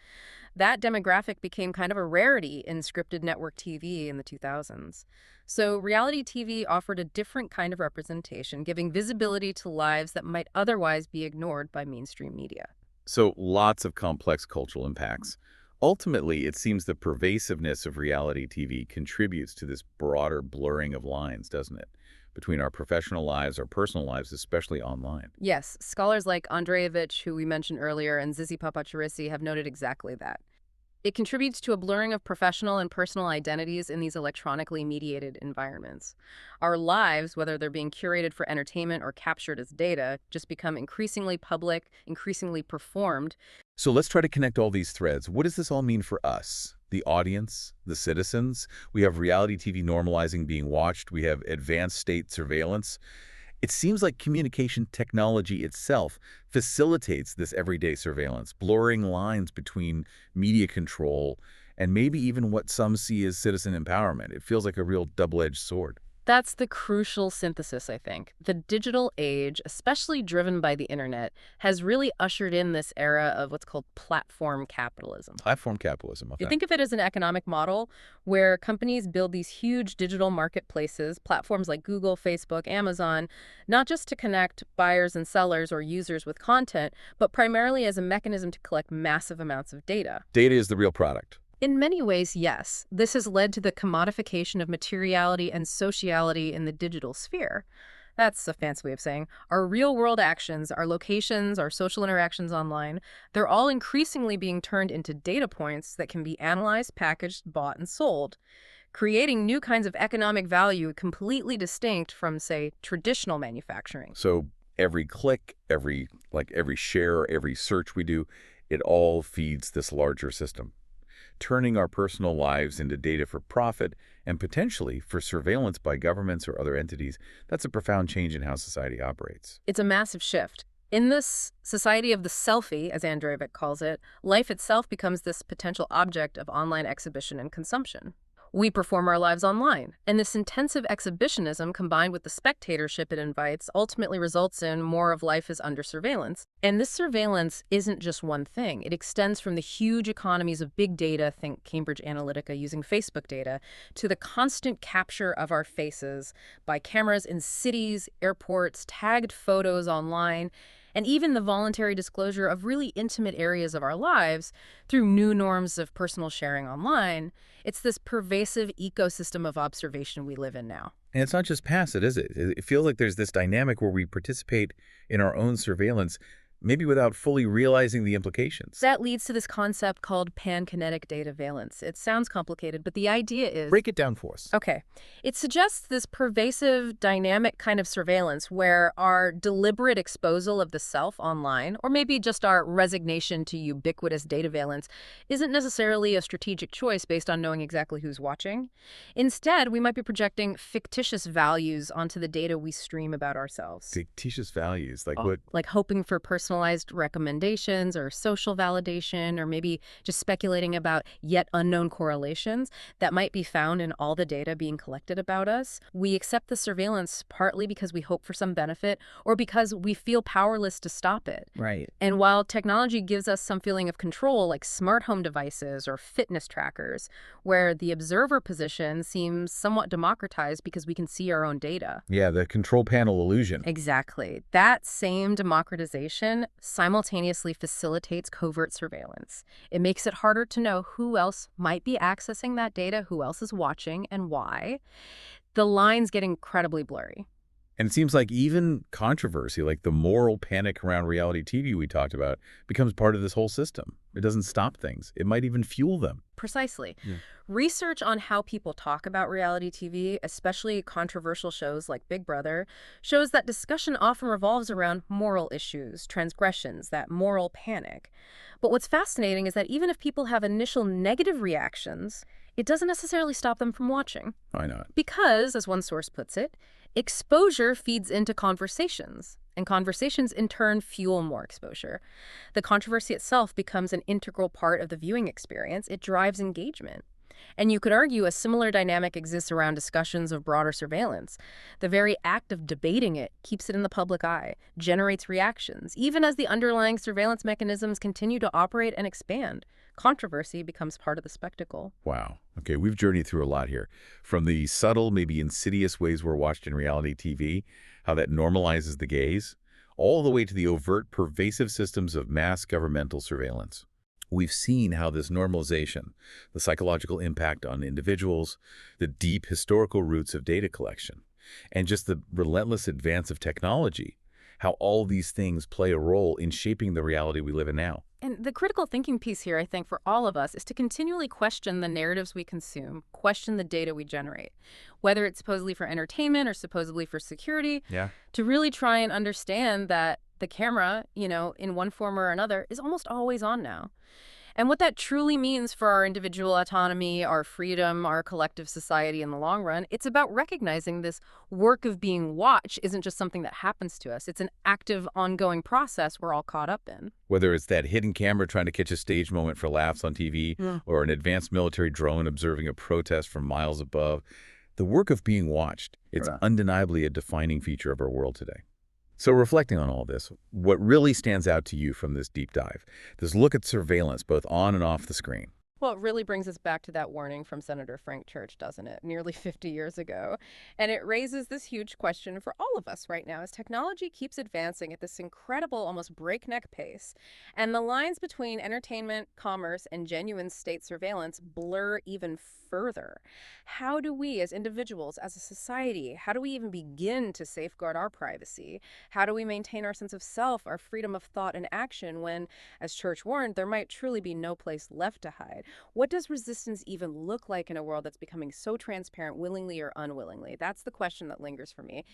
[SPEAKER 2] That demographic became kind of a rarity in scripted network TV in the 2000s. So reality TV offered a different kind of representation, giving visibility to lives that might otherwise be ignored by mainstream media.
[SPEAKER 1] So lots of complex cultural impacts. Ultimately, it seems the pervasiveness of reality TV contributes to this broader blurring of lines, doesn't it? Between our professional lives, our personal lives, especially online.
[SPEAKER 2] Yes, scholars like Andreevich, who we mentioned earlier, and Zizi Papacharissi have noted exactly that. It contributes to a blurring of professional and personal identities in these electronically mediated environments. Our lives, whether they're being curated for entertainment or captured as data, just become increasingly public, increasingly performed.
[SPEAKER 1] So let's try to connect all these threads. What does this all mean for us? The audience, the citizens? We have reality TV normalizing being watched. We have advanced state surveillance. It seems like communication technology itself facilitates this everyday surveillance, blurring lines between media control and maybe even what some see as citizen empowerment. It feels like a real double-edged sword.
[SPEAKER 2] That's the crucial synthesis, I think. The digital age, especially driven by the internet, has really ushered in this era of what's called platform capitalism.
[SPEAKER 1] Platform capitalism.
[SPEAKER 2] You think of it as an economic model where companies build these huge digital marketplaces, platforms like Google, Facebook, Amazon, not just to connect buyers and sellers or users with content, but primarily as a mechanism to collect massive amounts of data.
[SPEAKER 1] Data is the real product.
[SPEAKER 2] In many ways, yes. This has led to the commodification of materiality and sociality in the digital sphere. That's a fancy way of saying our real-world actions, our locations, our social interactions online, they're all increasingly being turned into data points that can be analyzed, packaged, bought, and sold, creating new kinds of economic value completely distinct from, say, traditional manufacturing.
[SPEAKER 1] So every click, every share, every search we do, it all feeds this larger system, turning our personal lives into data for profit and potentially for surveillance by governments or other entities. That's a profound change in how society operates.
[SPEAKER 2] It's a massive shift. In this society of the selfie, as Andreevich calls it, life itself becomes this potential object of online exhibition and consumption. We perform our lives online, and this intensive exhibitionism combined with the spectatorship it invites ultimately results in more of life is under surveillance. And this surveillance isn't just one thing. It extends from the huge economies of big data, think Cambridge Analytica using Facebook data, to the constant capture of our faces by cameras in cities, airports, tagged photos online, and even the voluntary disclosure of really intimate areas of our lives through new norms of personal sharing online. It's this pervasive ecosystem of observation we live in now.
[SPEAKER 1] And it's not just passive, is it? It feels like there's this dynamic where we participate in our own surveillance, maybe without fully realizing the implications.
[SPEAKER 2] That leads to this concept called pankinetic data valence. It sounds complicated, but the idea is...
[SPEAKER 3] Break it down for us.
[SPEAKER 2] Okay. It suggests this pervasive, dynamic kind of surveillance where our deliberate exposal of the self online, or maybe just our resignation to ubiquitous data valence, isn't necessarily a strategic choice based on knowing exactly who's watching. Instead, we might be projecting fictitious values onto the data we stream about ourselves.
[SPEAKER 1] Fictitious values, like what?
[SPEAKER 2] Like hoping for personalized recommendations or social validation, or maybe just speculating about yet unknown correlations that might be found in all the data being collected about us. We accept the surveillance partly because we hope for some benefit or because we feel powerless to stop it.
[SPEAKER 3] Right.
[SPEAKER 2] And while technology gives us some feeling of control, like smart home devices or fitness trackers, where the observer position seems somewhat democratized because we can see our own data.
[SPEAKER 1] Yeah, the control panel illusion.
[SPEAKER 2] Exactly. That same democratization simultaneously facilitates covert surveillance. It makes it harder to know who else might be accessing that data, who else is watching, and why. The lines get incredibly blurry.
[SPEAKER 1] And it seems like even controversy, like the moral panic around reality TV we talked about, becomes part of this whole system. It doesn't stop things. It might even fuel them.
[SPEAKER 2] Precisely.
[SPEAKER 1] Yeah.
[SPEAKER 2] Research on how people talk about reality TV, especially controversial shows like Big Brother, shows that discussion often revolves around moral issues, transgressions, that moral panic. But what's fascinating is that even if people have initial negative reactions, it doesn't necessarily stop them from watching.
[SPEAKER 1] Why not?
[SPEAKER 2] Because, as one source puts it, exposure feeds into conversations, and conversations in turn fuel more exposure. The controversy itself becomes an integral part of the viewing experience. It drives engagement. And you could argue a similar dynamic exists around discussions of broader surveillance. The very act of debating it keeps it in the public eye, generates reactions. Even as the underlying surveillance mechanisms continue to operate and expand, controversy becomes part of the spectacle.
[SPEAKER 1] Wow. Okay, we've journeyed through a lot here. From the subtle, maybe insidious ways we're watched in reality TV, how that normalizes the gaze, all the way to the overt, pervasive systems of mass governmental surveillance. We've seen how this normalization, the psychological impact on individuals, the deep historical roots of data collection, and just the relentless advance of technology, how all these things play a role in shaping the reality we live in now.
[SPEAKER 2] And the critical thinking piece here, I think, for all of us is to continually question the narratives we consume, question the data we generate, whether it's supposedly for entertainment or supposedly for security, to really try and understand that the camera, in one form or another, is almost always on now. And what that truly means for our individual autonomy, our freedom, our collective society in the long run, it's about recognizing this work of being watched isn't just something that happens to us. It's an active, ongoing process we're all caught up in.
[SPEAKER 1] Whether it's that hidden camera trying to catch a stage moment for laughs on TV, or an advanced military drone observing a protest from miles above, the work of being watched, it's undeniably a defining feature of our world today. So reflecting on all this, what really stands out to you from this deep dive, this look at surveillance both on and off the screen?
[SPEAKER 2] Well, it really brings us back to that warning from Senator Frank Church, doesn't it? Nearly 50 years ago. And it raises this huge question for all of us right now as technology keeps advancing at this incredible, almost breakneck pace. And the lines between entertainment, commerce, and genuine state surveillance blur even further. How do we as individuals, as a society, how do we even begin to safeguard our privacy? How do we maintain our sense of self, our freedom of thought and action when, as Church warned, there might truly be no place left to hide? What does resistance even look like in a world that's becoming so transparent, willingly or unwillingly? That's the question that lingers for me.